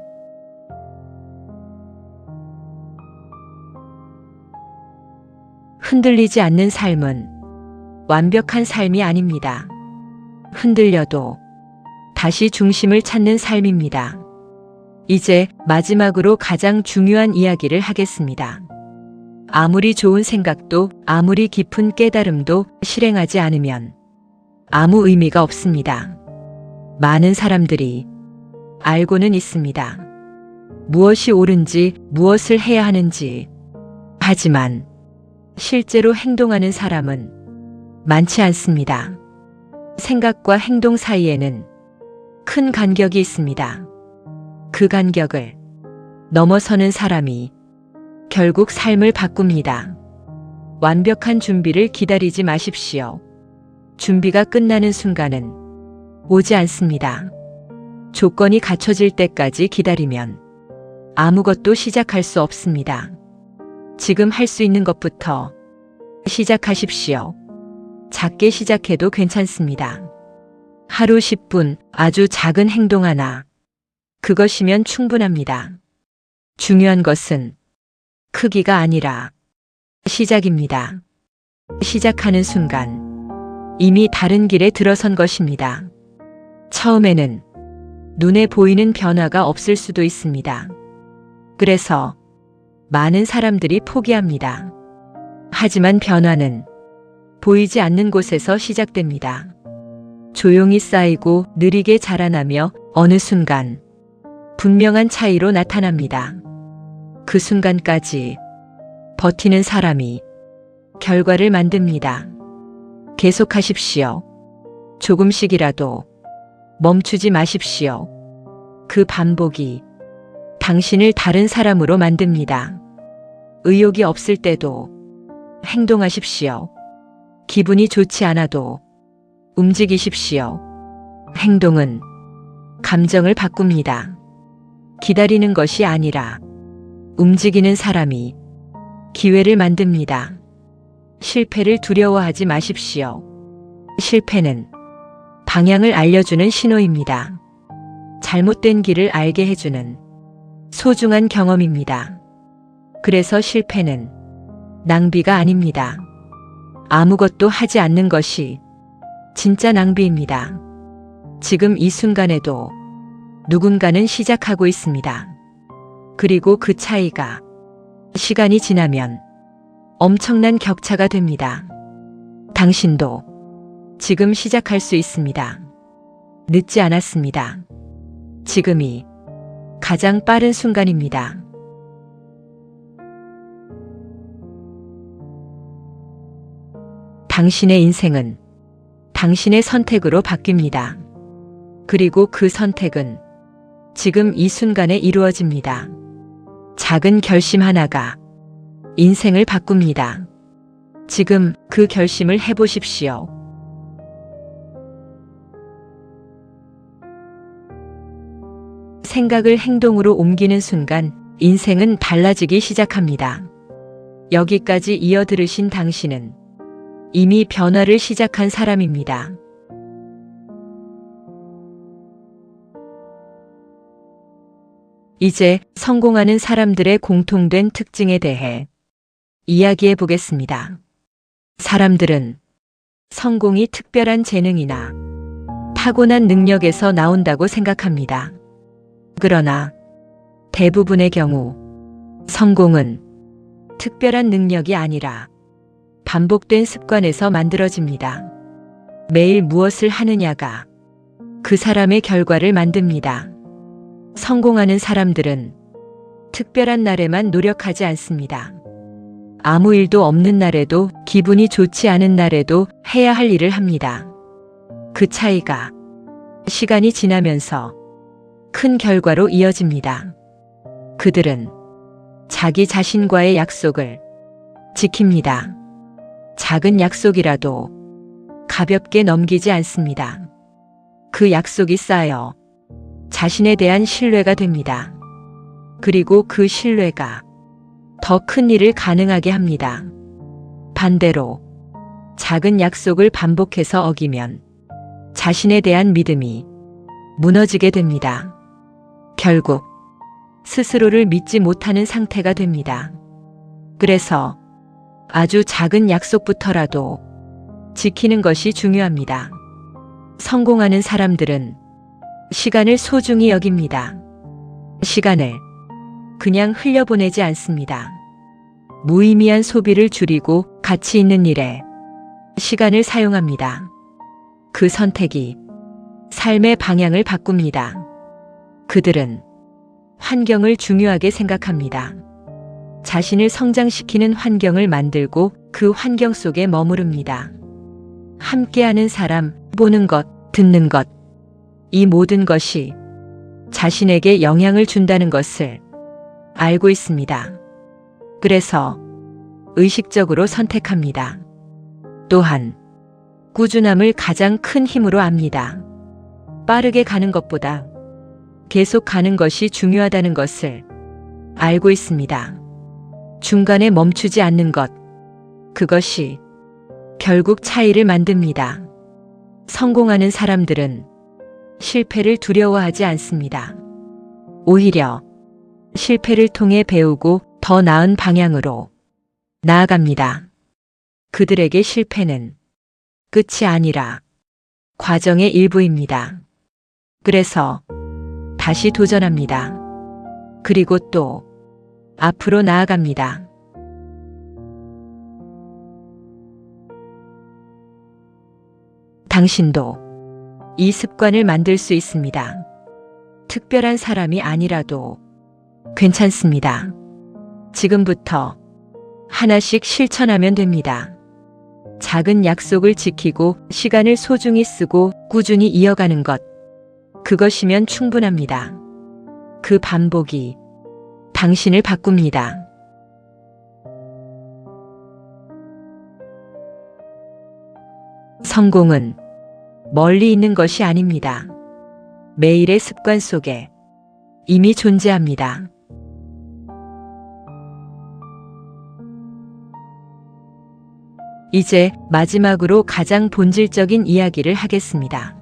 흔들리지 않는 삶은 완벽한 삶이 아닙니다. 흔들려도 다시 중심을 찾는 삶입니다. 이제 마지막으로 가장 중요한 이야기를 하겠습니다. 아무리 좋은 생각도, 아무리 깊은 깨달음도 실행하지 않으면 아무 의미가 없습니다. 많은 사람들이 알고는 있습니다. 무엇이 옳은지, 무엇을 해야 하는지. 하지만 실제로 행동하는 사람은 많지 않습니다. 생각과 행동 사이에는 큰 간격이 있습니다. 그 간격을 넘어서는 사람이 결국 삶을 바꿉니다. 완벽한 준비를 기다리지 마십시오. 준비가 끝나는 순간은 오지 않습니다. 조건이 갖춰질 때까지 기다리면 아무것도 시작할 수 없습니다. 지금 할 수 있는 것부터 시작하십시오. 작게 시작해도 괜찮습니다. 하루 10분 아주 작은 행동 하나. 그것이면 충분합니다. 중요한 것은 크기가 아니라 시작입니다. 시작하는 순간 이미 다른 길에 들어선 것입니다. 처음에는 눈에 보이는 변화가 없을 수도 있습니다. 그래서 많은 사람들이 포기합니다. 하지만 변화는 보이지 않는 곳에서 시작됩니다. 조용히 쌓이고 느리게 자라나며 어느 순간 분명한 차이로 나타납니다. 그 순간까지 버티는 사람이 결과를 만듭니다. 계속하십시오. 조금씩이라도 멈추지 마십시오. 그 반복이 당신을 다른 사람으로 만듭니다. 의욕이 없을 때도 행동하십시오. 기분이 좋지 않아도 움직이십시오. 행동은 감정을 바꿉니다. 기다리는 것이 아니라 움직이는 사람이 기회를 만듭니다. 실패를 두려워하지 마십시오. 실패는 방향을 알려주는 신호입니다. 잘못된 길을 알게 해주는 소중한 경험입니다. 그래서 실패는 낭비가 아닙니다. 아무것도 하지 않는 것이 진짜 낭비입니다. 지금 이 순간에도 누군가는 시작하고 있습니다. 그리고 그 차이가 시간이 지나면 엄청난 격차가 됩니다. 당신도 지금 시작할 수 있습니다. 늦지 않았습니다. 지금이 가장 빠른 순간입니다. 당신의 인생은 당신의 선택으로 바뀝니다. 그리고 그 선택은 지금 이 순간에 이루어집니다. 작은 결심 하나가 인생을 바꿉니다. 지금 그 결심을 해보십시오. 생각을 행동으로 옮기는 순간 인생은 달라지기 시작합니다. 여기까지 이어 들으신 당신은 이미 변화를 시작한 사람입니다. 이제 성공하는 사람들의 공통된 특징에 대해 이야기해 보겠습니다. 사람들은 성공이 특별한 재능이나 타고난 능력에서 나온다고 생각합니다. 그러나 대부분의 경우 성공은 특별한 능력이 아니라 반복된 습관에서 만들어집니다. 매일 무엇을 하느냐가 그 사람의 결과를 만듭니다. 성공하는 사람들은 특별한 날에만 노력하지 않습니다. 아무 일도 없는 날에도 기분이 좋지 않은 날에도 해야 할 일을 합니다. 그 차이가 시간이 지나면서 큰 결과로 이어집니다. 그들은 자기 자신과의 약속을 지킵니다. 작은 약속이라도 가볍게 넘기지 않습니다. 그 약속이 쌓여 자신에 대한 신뢰가 됩니다. 그리고 그 신뢰가 더 큰 일을 가능하게 합니다. 반대로 작은 약속을 반복해서 어기면 자신에 대한 믿음이 무너지게 됩니다. 결국 스스로를 믿지 못하는 상태가 됩니다. 그래서 아주 작은 약속부터라도 지키는 것이 중요합니다. 성공하는 사람들은 시간을 소중히 여깁니다. 시간을 그냥 흘려보내지 않습니다. 무의미한 소비를 줄이고 가치 있는 일에 시간을 사용합니다. 그 선택이 삶의 방향을 바꿉니다. 그들은 환경을 중요하게 생각합니다. 자신을 성장시키는 환경을 만들고 그 환경 속에 머무릅니다. 함께하는 사람, 보는 것, 듣는 것, 이 모든 것이 자신에게 영향을 준다는 것을 알고 있습니다. 그래서 의식적으로 선택합니다. 또한 꾸준함을 가장 큰 힘으로 압니다. 빠르게 가는 것보다 계속 가는 것이 중요하다는 것을 알고 있습니다. 중간에 멈추지 않는 것, 그것이 결국 차이를 만듭니다. 성공하는 사람들은 실패를 두려워하지 않습니다. 오히려 실패를 통해 배우고 더 나은 방향으로 나아갑니다. 그들에게 실패는 끝이 아니라 과정의 일부입니다. 그래서 다시 도전합니다. 그리고 또 앞으로 나아갑니다. 당신도 이 습관을 만들 수 있습니다. 특별한 사람이 아니라도 괜찮습니다. 지금부터 하나씩 실천하면 됩니다. 작은 약속을 지키고 시간을 소중히 쓰고 꾸준히 이어가는 것, 그것이면 충분합니다. 그 반복이 당신을 바꿉니다. 성공은 멀리 있는 것이 아닙니다. 매일의 습관 속에 이미 존재합니다. 이제 마지막으로 가장 본질적인 이야기를 하겠습니다.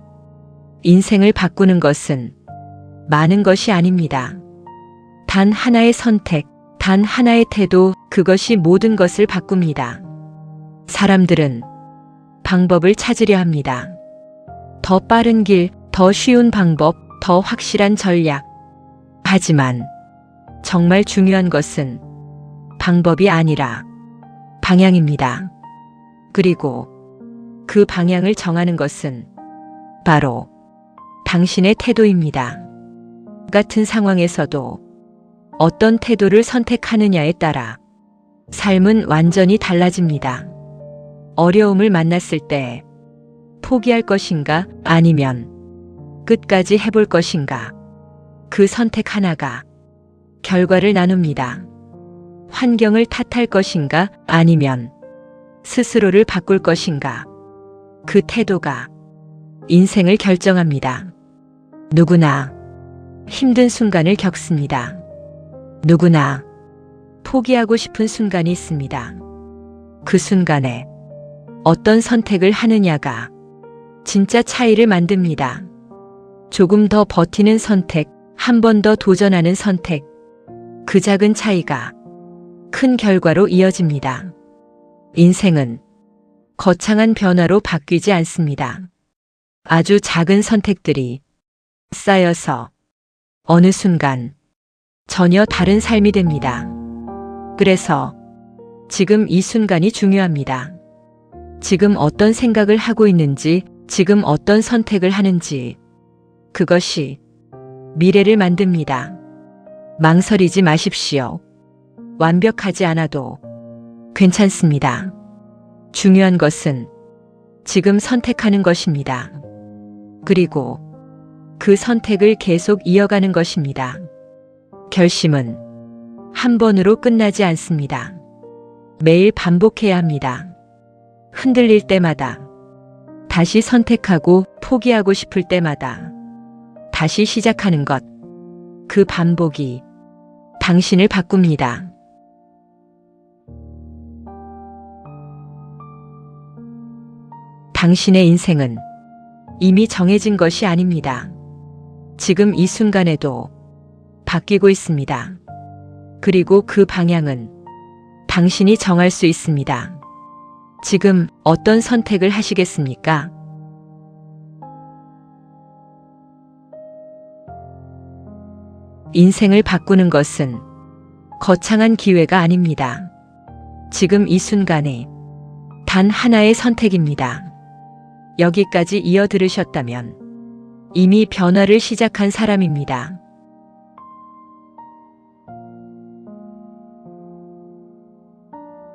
인생을 바꾸는 것은 많은 것이 아닙니다. 단 하나의 선택, 단 하나의 태도, 그것이 모든 것을 바꿉니다. 사람들은 방법을 찾으려 합니다. 더 빠른 길, 더 쉬운 방법, 더 확실한 전략. 하지만 정말 중요한 것은 방법이 아니라 방향입니다. 그리고 그 방향을 정하는 것은 바로 당신의 태도입니다. 같은 상황에서도 어떤 태도를 선택하느냐에 따라 삶은 완전히 달라집니다. 어려움을 만났을 때 포기할 것인가 아니면 끝까지 해볼 것인가, 그 선택 하나가 결과를 나눕니다. 환경을 탓할 것인가 아니면 스스로를 바꿀 것인가, 그 태도가 인생을 결정합니다. 누구나 힘든 순간을 겪습니다. 누구나 포기하고 싶은 순간이 있습니다. 그 순간에 어떤 선택을 하느냐가 진짜 차이를 만듭니다. 조금 더 버티는 선택, 한 번 더 도전하는 선택, 그 작은 차이가 큰 결과로 이어집니다. 인생은 거창한 변화로 바뀌지 않습니다. 아주 작은 선택들이 쌓여서 어느 순간 전혀 다른 삶이 됩니다. 그래서 지금 이 순간이 중요합니다. 지금 어떤 생각을 하고 있는지, 지금 어떤 선택을 하는지, 그것이 미래를 만듭니다. 망설이지 마십시오. 완벽하지 않아도 괜찮습니다. 중요한 것은 지금 선택하는 것입니다. 그리고 그 선택을 계속 이어가는 것입니다. 결심은 한 번으로 끝나지 않습니다. 매일 반복해야 합니다. 흔들릴 때마다, 다시 선택하고 포기하고 싶을 때마다 다시 시작하는 것, 그 반복이 당신을 바꿉니다. 당신의 인생은 이미 정해진 것이 아닙니다. 지금 이 순간에도 바뀌고 있습니다. 그리고 그 방향은 당신이 정할 수 있습니다. 지금 어떤 선택을 하시겠습니까? 인생을 바꾸는 것은 거창한 기회가 아닙니다. 지금 이 순간에 단 하나의 선택입니다. 여기까지 이어 들으셨다면 이미 변화를 시작한 사람입니다.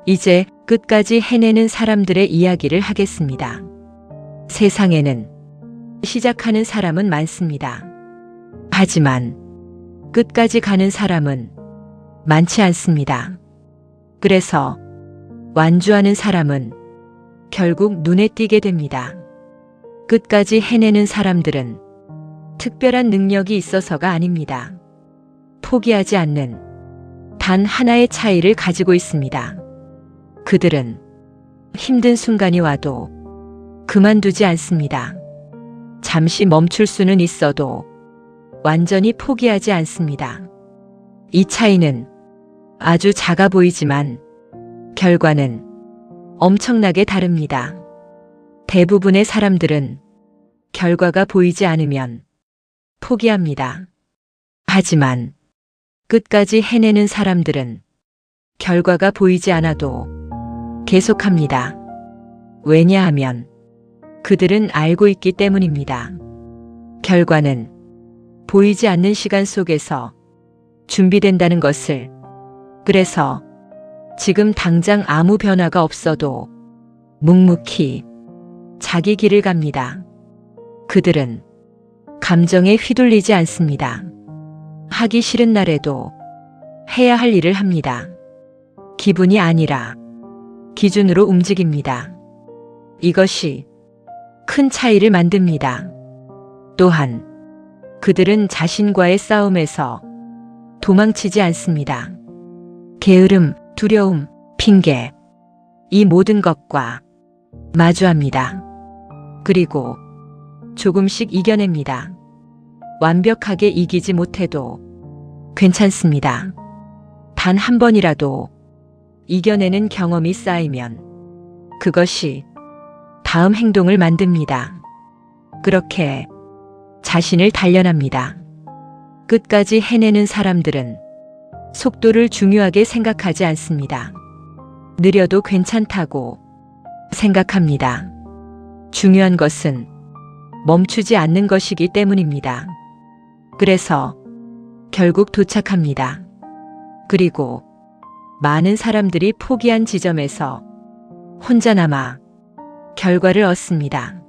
이제 끝까지 해내는 사람들의 이야기를 하겠습니다. 세상에는 시작하는 사람은 많습니다. 하지만 끝까지 가는 사람은 많지 않습니다. 그래서 완주하는 사람은 결국 눈에 띄게 됩니다. 끝까지 해내는 사람들은 특별한 능력이 있어서가 아닙니다. 포기하지 않는 단 하나의 차이를 가지고 있습니다. 그들은 힘든 순간이 와도 그만두지 않습니다. 잠시 멈출 수는 있어도 완전히 포기하지 않습니다. 이 차이는 아주 작아 보이지만 결과는 엄청나게 다릅니다. 대부분의 사람들은 결과가 보이지 않으면 포기합니다. 하지만 끝까지 해내는 사람들은 결과가 보이지 않아도 계속합니다. 왜냐하면 그들은 알고 있기 때문입니다. 결과는 보이지 않는 시간 속에서 준비된다는 것을. 그래서 지금 당장 아무 변화가 없어도 묵묵히 자기 길을 갑니다. 그들은 감정에 휘둘리지 않습니다. 하기 싫은 날에도 해야 할 일을 합니다. 기분이 아니라 기준으로 움직입니다. 이것이 큰 차이를 만듭니다. 또한 그들은 자신과의 싸움에서 도망치지 않습니다. 게으름, 두려움, 핑계, 이 모든 것과 마주합니다. 그리고 조금씩 이겨냅니다. 완벽하게 이기지 못해도 괜찮습니다. 단 한 번이라도 이겨내는 경험이 쌓이면 그것이 다음 행동을 만듭니다. 그렇게 자신을 단련합니다. 끝까지 해내는 사람들은 속도를 중요하게 생각하지 않습니다. 느려도 괜찮다고 생각합니다. 중요한 것은 멈추지 않는 것이기 때문입니다. 그래서 결국 도착합니다. 그리고 많은 사람들이 포기한 지점에서 혼자 남아 결과를 얻습니다.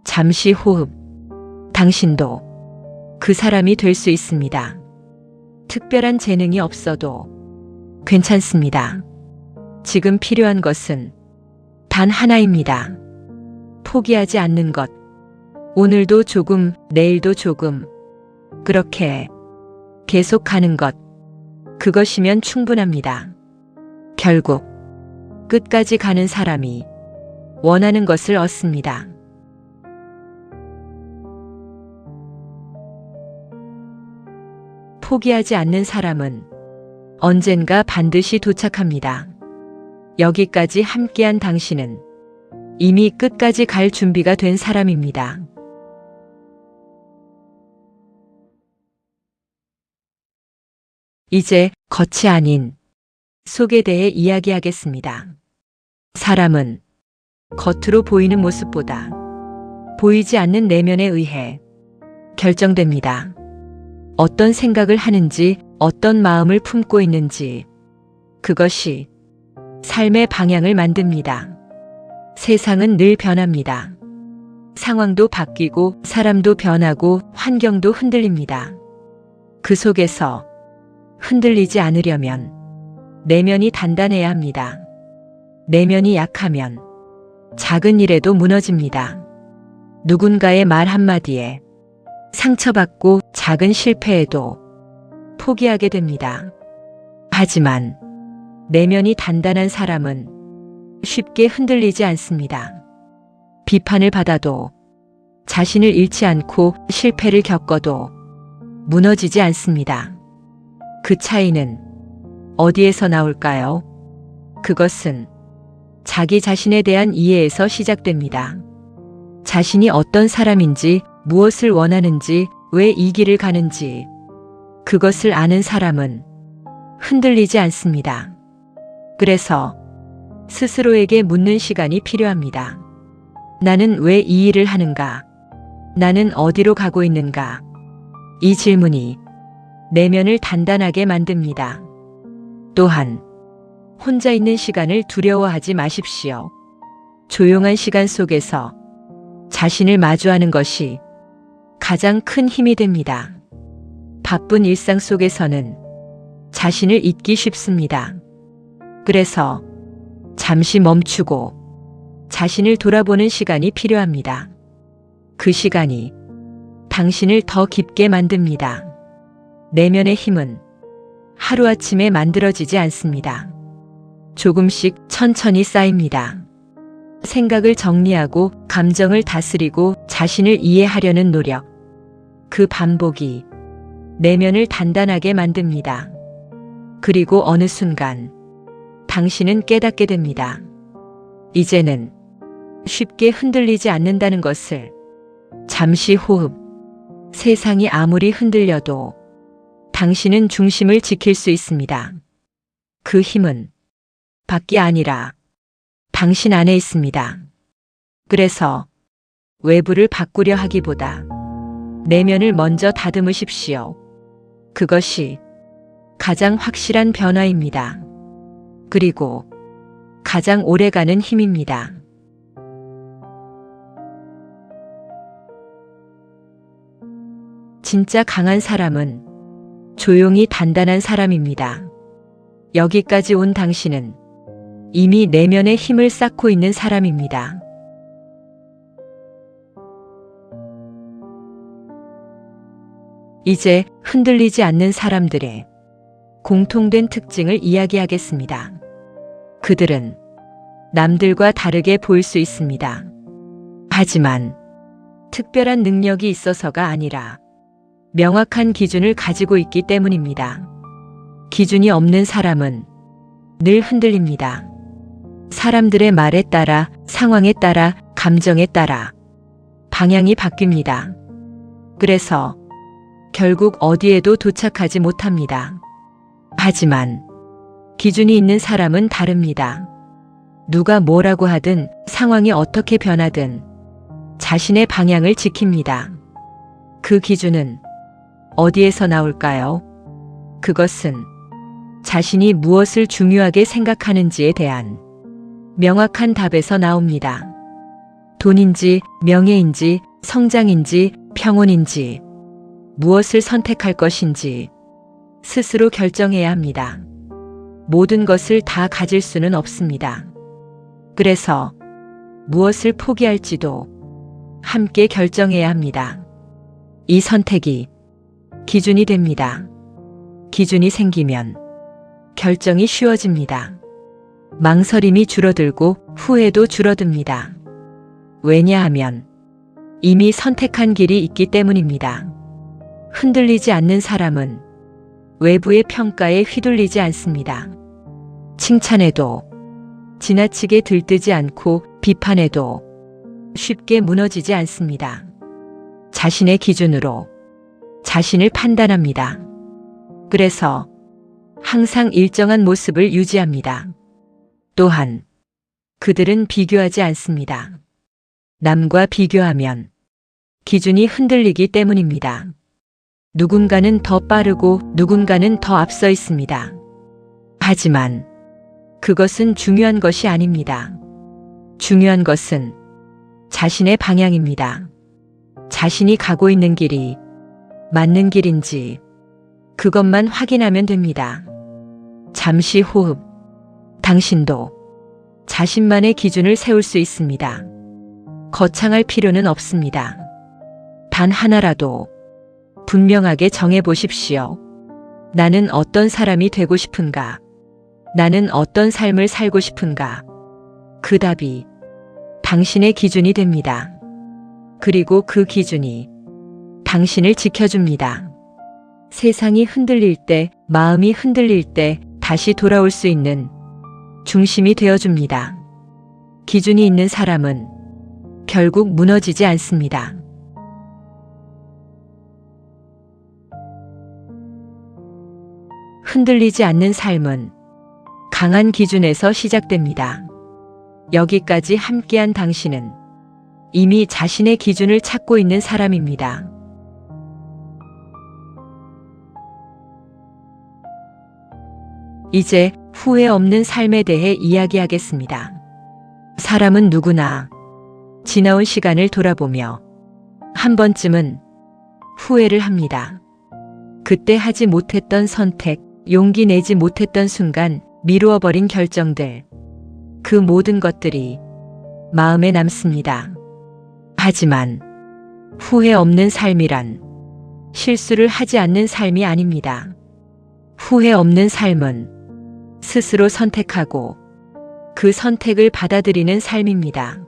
잠시 호흡. 당신도 그 사람이 될 수 있습니다. 특별한 재능이 없어도 괜찮습니다. 지금 필요한 것은 단 하나입니다. 포기하지 않는 것. 오늘도 조금, 내일도 조금. 그렇게 계속 가는 것. 그것이면 충분합니다. 결국 끝까지 가는 사람이 원하는 것을 얻습니다. 포기하지 않는 사람은 언젠가 반드시 도착합니다. 여기까지 함께한 당신은 이미 끝까지 갈 준비가 된 사람입니다. 이제 겉이 아닌 속에 대해 이야기하겠습니다. 사람은 겉으로 보이는 모습보다 보이지 않는 내면에 의해 결정됩니다. 어떤 생각을 하는지, 어떤 마음을 품고 있는지, 그것이 삶의 방향을 만듭니다. 세상은 늘 변합니다. 상황도 바뀌고, 사람도 변하고, 환경도 흔들립니다. 그 속에서 흔들리지 않으려면 내면이 단단해야 합니다. 내면이 약하면 작은 일에도 무너집니다. 누군가의 말 한마디에 상처받고 작은 실패에도 포기하게 됩니다. 하지만 내면이 단단한 사람은 쉽게 흔들리지 않습니다. 비판을 받아도 자신을 잃지 않고 실패를 겪어도 무너지지 않습니다. 그 차이는 어디에서 나올까요? 그것은 자기 자신에 대한 이해에서 시작됩니다. 자신이 어떤 사람인지, 무엇을 원하는지, 왜 이 길을 가는지, 그것을 아는 사람은 흔들리지 않습니다. 그래서 스스로에게 묻는 시간이 필요합니다. 나는 왜 이 일을 하는가? 나는 어디로 가고 있는가? 이 질문이 내면을 단단하게 만듭니다. 또한 혼자 있는 시간을 두려워하지 마십시오. 조용한 시간 속에서 자신을 마주하는 것이 가장 큰 힘이 됩니다. 바쁜 일상 속에서는 자신을 잊기 쉽습니다. 그래서 잠시 멈추고 자신을 돌아보는 시간이 필요합니다. 그 시간이 당신을 더 깊게 만듭니다. 내면의 힘은 하루아침에 만들어지지 않습니다. 조금씩 천천히 쌓입니다. 생각을 정리하고 감정을 다스리고 자신을 이해하려는 노력. 그 반복이 내면을 단단하게 만듭니다. 그리고 어느 순간 당신은 깨닫게 됩니다. 이제는 쉽게 흔들리지 않는다는 것을. 잠시 호흡. 세상이 아무리 흔들려도 당신은 중심을 지킬 수 있습니다. 그 힘은 밖이 아니라 당신 안에 있습니다. 그래서 외부를 바꾸려 하기보다 내면을 먼저 다듬으십시오. 그것이 가장 확실한 변화입니다. 그리고 가장 오래가는 힘입니다. 진짜 강한 사람은 조용히 단단한 사람입니다. 여기까지 온 당신은 이미 내면의 힘을 쌓고 있는 사람입니다. 이제 흔들리지 않는 사람들의 공통된 특징을 이야기하겠습니다. 그들은 남들과 다르게 보일 수 있습니다. 하지만 특별한 능력이 있어서가 아니라 명확한 기준을 가지고 있기 때문입니다. 기준이 없는 사람은 늘 흔들립니다. 사람들의 말에 따라, 상황에 따라, 감정에 따라 방향이 바뀝니다. 그래서 결국 어디에도 도착하지 못합니다. 하지만 기준이 있는 사람은 다릅니다. 누가 뭐라고 하든 상황이 어떻게 변하든 자신의 방향을 지킵니다. 그 기준은 어디에서 나올까요? 그것은 자신이 무엇을 중요하게 생각하는지에 대한 명확한 답에서 나옵니다. 돈인지, 명예인지, 성장인지, 평온인지, 무엇을 선택할 것인지 스스로 결정해야 합니다. 모든 것을 다 가질 수는 없습니다. 그래서 무엇을 포기할지도 함께 결정해야 합니다. 이 선택이 기준이 됩니다. 기준이 생기면 결정이 쉬워집니다. 망설임이 줄어들고 후회도 줄어듭니다. 왜냐하면 이미 선택한 길이 있기 때문입니다. 흔들리지 않는 사람은 외부의 평가에 휘둘리지 않습니다. 칭찬에도 지나치게 들뜨지 않고 비판에도 쉽게 무너지지 않습니다. 자신의 기준으로 자신을 판단합니다. 그래서 항상 일정한 모습을 유지합니다. 또한 그들은 비교하지 않습니다. 남과 비교하면 기준이 흔들리기 때문입니다. 누군가는 더 빠르고 누군가는 더 앞서 있습니다. 하지만 그것은 중요한 것이 아닙니다. 중요한 것은 자신의 방향입니다. 자신이 가고 있는 길이 맞는 길인지 그것만 확인하면 됩니다. 잠시 호흡. 당신도 자신만의 기준을 세울 수 있습니다. 거창할 필요는 없습니다. 단 하나라도 분명하게 정해보십시오. 나는 어떤 사람이 되고 싶은가? 나는 어떤 삶을 살고 싶은가? 그 답이 당신의 기준이 됩니다. 그리고 그 기준이 당신을 지켜줍니다. 세상이 흔들릴 때, 마음이 흔들릴 때 다시 돌아올 수 있는 중심이 되어줍니다. 기준이 있는 사람은 결국 무너지지 않습니다. 흔들리지 않는 삶은 강한 기준에서 시작됩니다. 여기까지 함께한 당신은 이미 자신의 기준을 찾고 있는 사람입니다. 이제 후회 없는 삶에 대해 이야기하겠습니다. 사람은 누구나 지나온 시간을 돌아보며 한 번쯤은 후회를 합니다. 그때 하지 못했던 선택, 용기 내지 못했던 순간, 미루어 버린 결정들, 그 모든 것들이 마음에 남습니다. 하지만 후회 없는 삶이란 실수를 하지 않는 삶이 아닙니다. 후회 없는 삶은 스스로 선택하고 그 선택을 받아들이는 삶입니다.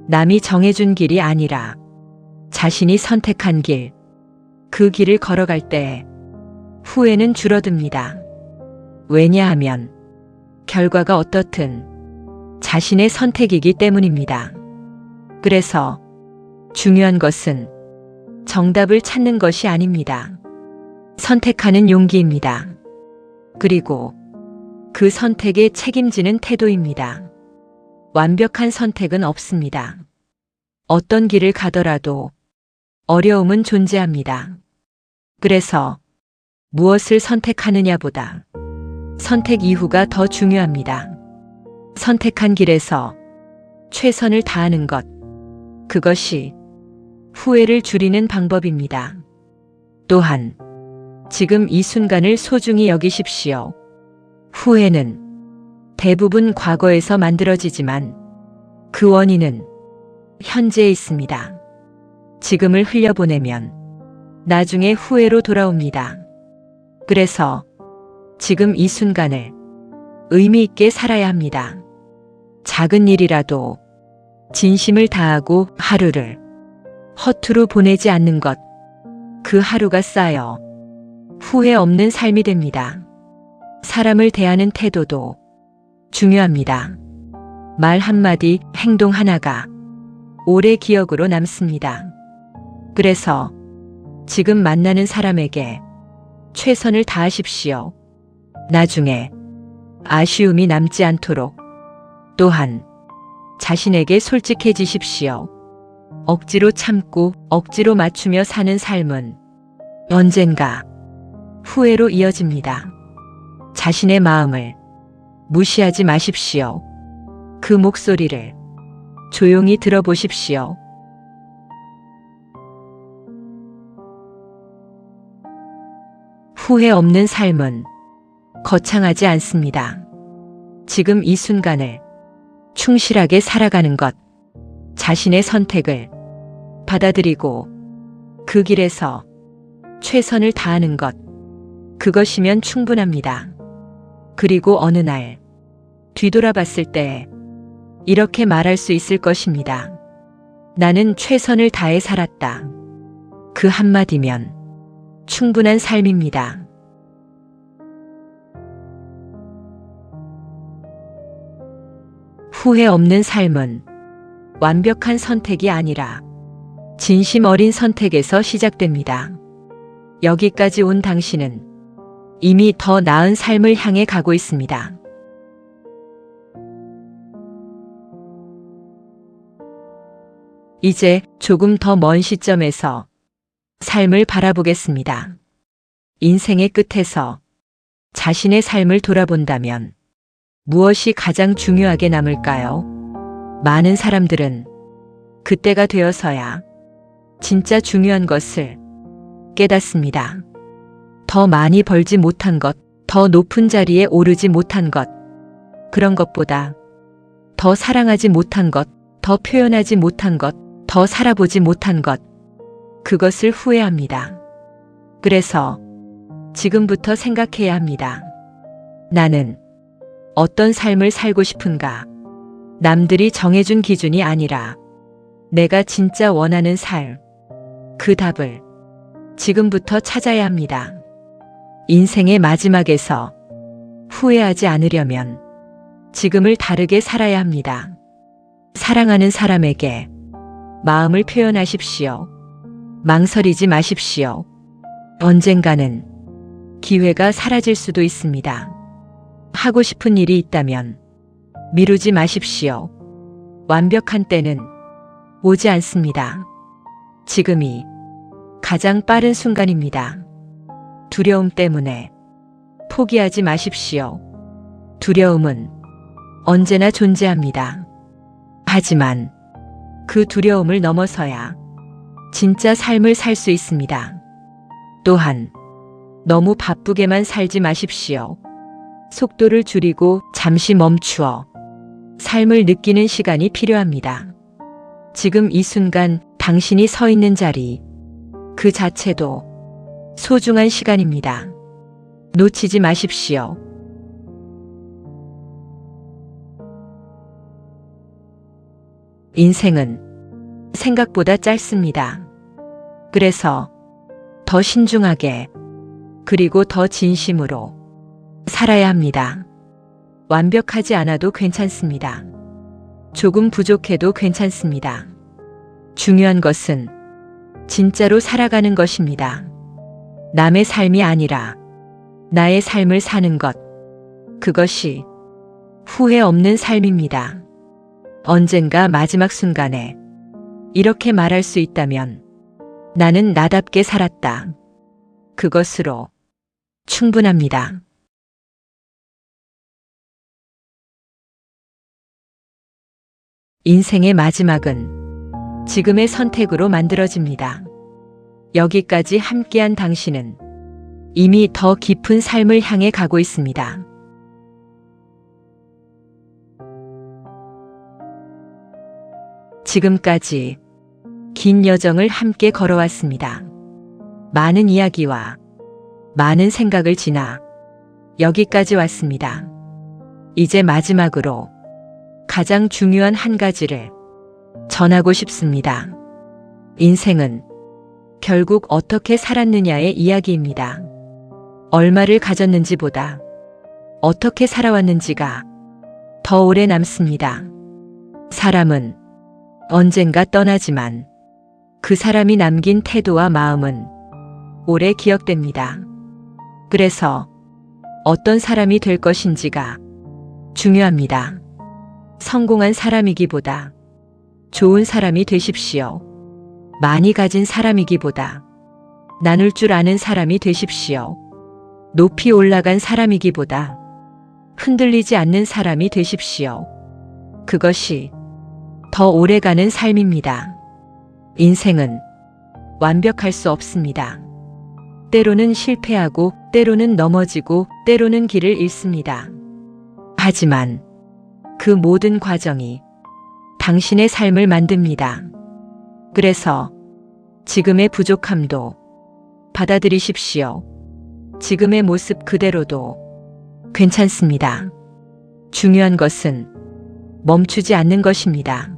남이 정해준 길이 아니라 자신이 선택한 길, 그 길을 걸어갈 때 후회는 줄어듭니다. 왜냐하면 결과가 어떻든 자신의 선택이기 때문입니다. 그래서 중요한 것은 정답을 찾는 것이 아닙니다. 선택하는 용기입니다. 그리고 그 선택에 책임지는 태도입니다. 완벽한 선택은 없습니다. 어떤 길을 가더라도 어려움은 존재합니다. 그래서 무엇을 선택하느냐보다 선택 이후가 더 중요합니다. 선택한 길에서 최선을 다하는 것, 그것이 후회를 줄이는 방법입니다. 또한 지금 이 순간을 소중히 여기십시오. 후회는 대부분 과거에서 만들어지지만 그 원인은 현재에 있습니다. 지금을 흘려보내면 나중에 후회로 돌아옵니다. 그래서 지금 이 순간을 의미 있게 살아야 합니다. 작은 일이라도 진심을 다하고 하루를 허투루 보내지 않는 것, 그 하루가 쌓여 후회 없는 삶이 됩니다. 사람을 대하는 태도도 중요합니다. 말 한마디, 행동 하나가 오래 기억으로 남습니다. 그래서 지금 만나는 사람에게 최선을 다하십시오. 나중에 아쉬움이 남지 않도록. 또한 자신에게 솔직해지십시오. 억지로 참고 억지로 맞추며 사는 삶은 언젠가 후회로 이어집니다. 자신의 마음을 무시하지 마십시오. 그 목소리를 조용히 들어보십시오. 후회 없는 삶은 거창하지 않습니다. 지금 이 순간을 충실하게 살아가는 것, 자신의 선택을 받아들이고 그 길에서 최선을 다하는 것, 그것이면 충분합니다. 그리고 어느 날 뒤돌아봤을 때 이렇게 말할 수 있을 것입니다. 나는 최선을 다해 살았다. 그 한마디면 충분한 삶입니다. 후회 없는 삶은 완벽한 선택이 아니라 진심 어린 선택에서 시작됩니다. 여기까지 온 당신은 이미 더 나은 삶을 향해 가고 있습니다. 이제 조금 더 먼 시점에서 삶을 바라보겠습니다. 인생의 끝에서 자신의 삶을 돌아본다면 무엇이 가장 중요하게 남을까요? 많은 사람들은 그때가 되어서야 진짜 중요한 것을 깨닫습니다. 더 많이 벌지 못한 것, 더 높은 자리에 오르지 못한 것, 그런 것보다 더 사랑하지 못한 것, 더 표현하지 못한 것, 더 살아보지 못한 것, 그것을 후회합니다. 그래서 지금부터 생각해야 합니다. 나는 어떤 삶을 살고 싶은가? 남들이 정해준 기준이 아니라 내가 진짜 원하는 삶, 그 답을 지금부터 찾아야 합니다. 인생의 마지막에서 후회하지 않으려면 지금을 다르게 살아야 합니다. 사랑하는 사람에게 마음을 표현하십시오. 망설이지 마십시오. 언젠가는 기회가 사라질 수도 있습니다. 하고 싶은 일이 있다면 미루지 마십시오. 완벽한 때는 오지 않습니다. 지금이 가장 빠른 순간입니다. 두려움 때문에 포기하지 마십시오. 두려움은 언제나 존재합니다. 하지만 그 두려움을 넘어서야 진짜 삶을 살 수 있습니다. 또한 너무 바쁘게만 살지 마십시오. 속도를 줄이고 잠시 멈추어 삶을 느끼는 시간이 필요합니다. 지금 이 순간 당신이 서 있는 자리, 그 자체도 소중한 시간입니다. 놓치지 마십시오. 인생은 생각보다 짧습니다. 그래서 더 신중하게 그리고 더 진심으로 살아야 합니다. 완벽하지 않아도 괜찮습니다. 조금 부족해도 괜찮습니다. 중요한 것은 진짜로 살아가는 것입니다. 남의 삶이 아니라 나의 삶을 사는 것. 그것이 후회 없는 삶입니다. 언젠가 마지막 순간에 이렇게 말할 수 있다면 나는 나답게 살았다. 그것으로 충분합니다. 인생의 마지막은 지금의 선택으로 만들어집니다. 여기까지 함께한 당신은 이미 더 깊은 삶을 향해 가고 있습니다. 지금까지 긴 여정을 함께 걸어왔습니다. 많은 이야기와 많은 생각을 지나 여기까지 왔습니다. 이제 마지막으로 가장 중요한 한 가지를 전하고 싶습니다. 인생은 결국 어떻게 살았느냐의 이야기입니다. 얼마를 가졌는지보다 어떻게 살아왔는지가 더 오래 남습니다. 사람은 언젠가 떠나지만 그 사람이 남긴 태도와 마음은 오래 기억됩니다. 그래서 어떤 사람이 될 것인지가 중요합니다. 성공한 사람이기보다 좋은 사람이 되십시오. 많이 가진 사람이기보다 나눌 줄 아는 사람이 되십시오. 높이 올라간 사람이기보다 흔들리지 않는 사람이 되십시오. 그것이 더 오래가는 삶입니다. 인생은 완벽할 수 없습니다. 때로는 실패하고, 때로는 넘어지고, 때로는 길을 잃습니다. 하지만 그 모든 과정이 당신의 삶을 만듭니다. 그래서 지금의 부족함도 받아들이십시오. 지금의 모습 그대로도 괜찮습니다. 중요한 것은 멈추지 않는 것입니다.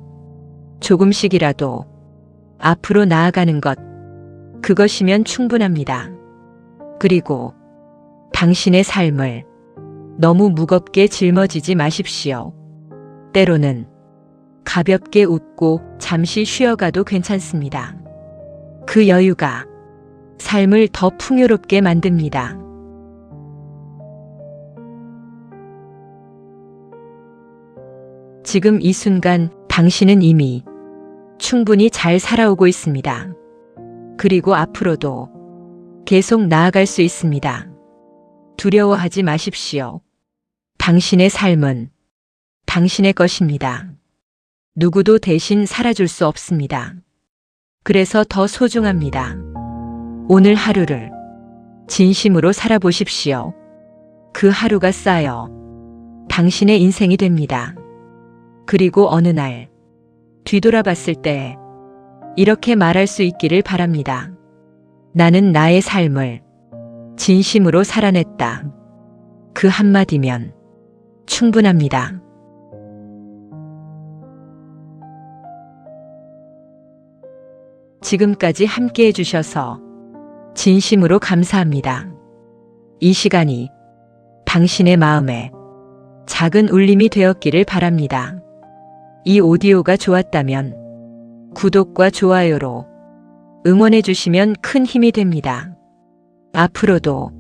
조금씩이라도 앞으로 나아가는 것, 그것이면 충분합니다. 그리고 당신의 삶을 너무 무겁게 짊어지지 마십시오. 때로는 가볍게 웃고 잠시 쉬어가도 괜찮습니다. 그 여유가 삶을 더 풍요롭게 만듭니다. 지금 이 순간 당신은 이미 충분히 잘 살아오고 있습니다. 그리고 앞으로도 계속 나아갈 수 있습니다. 두려워하지 마십시오. 당신의 삶은 당신의 것입니다. 누구도 대신 살아줄 수 없습니다. 그래서 더 소중합니다. 오늘 하루를 진심으로 살아보십시오. 그 하루가 쌓여 당신의 인생이 됩니다. 그리고 어느 날 뒤돌아봤을 때 이렇게 말할 수 있기를 바랍니다. 나는 나의 삶을 진심으로 살아냈다. 그 한마디면 충분합니다. 지금까지 함께 해주셔서 진심으로 감사합니다. 이 시간이 당신의 마음에 작은 울림이 되었기를 바랍니다. 이 오디오가 좋았다면 구독과 좋아요로 응원해 주시면 큰 힘이 됩니다. 앞으로도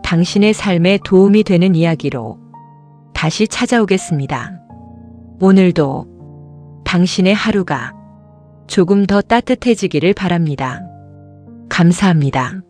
당신의 삶에 도움이 되는 이야기로 다시 찾아오겠습니다. 오늘도 당신의 하루가 조금 더 따뜻해지기를 바랍니다. 감사합니다.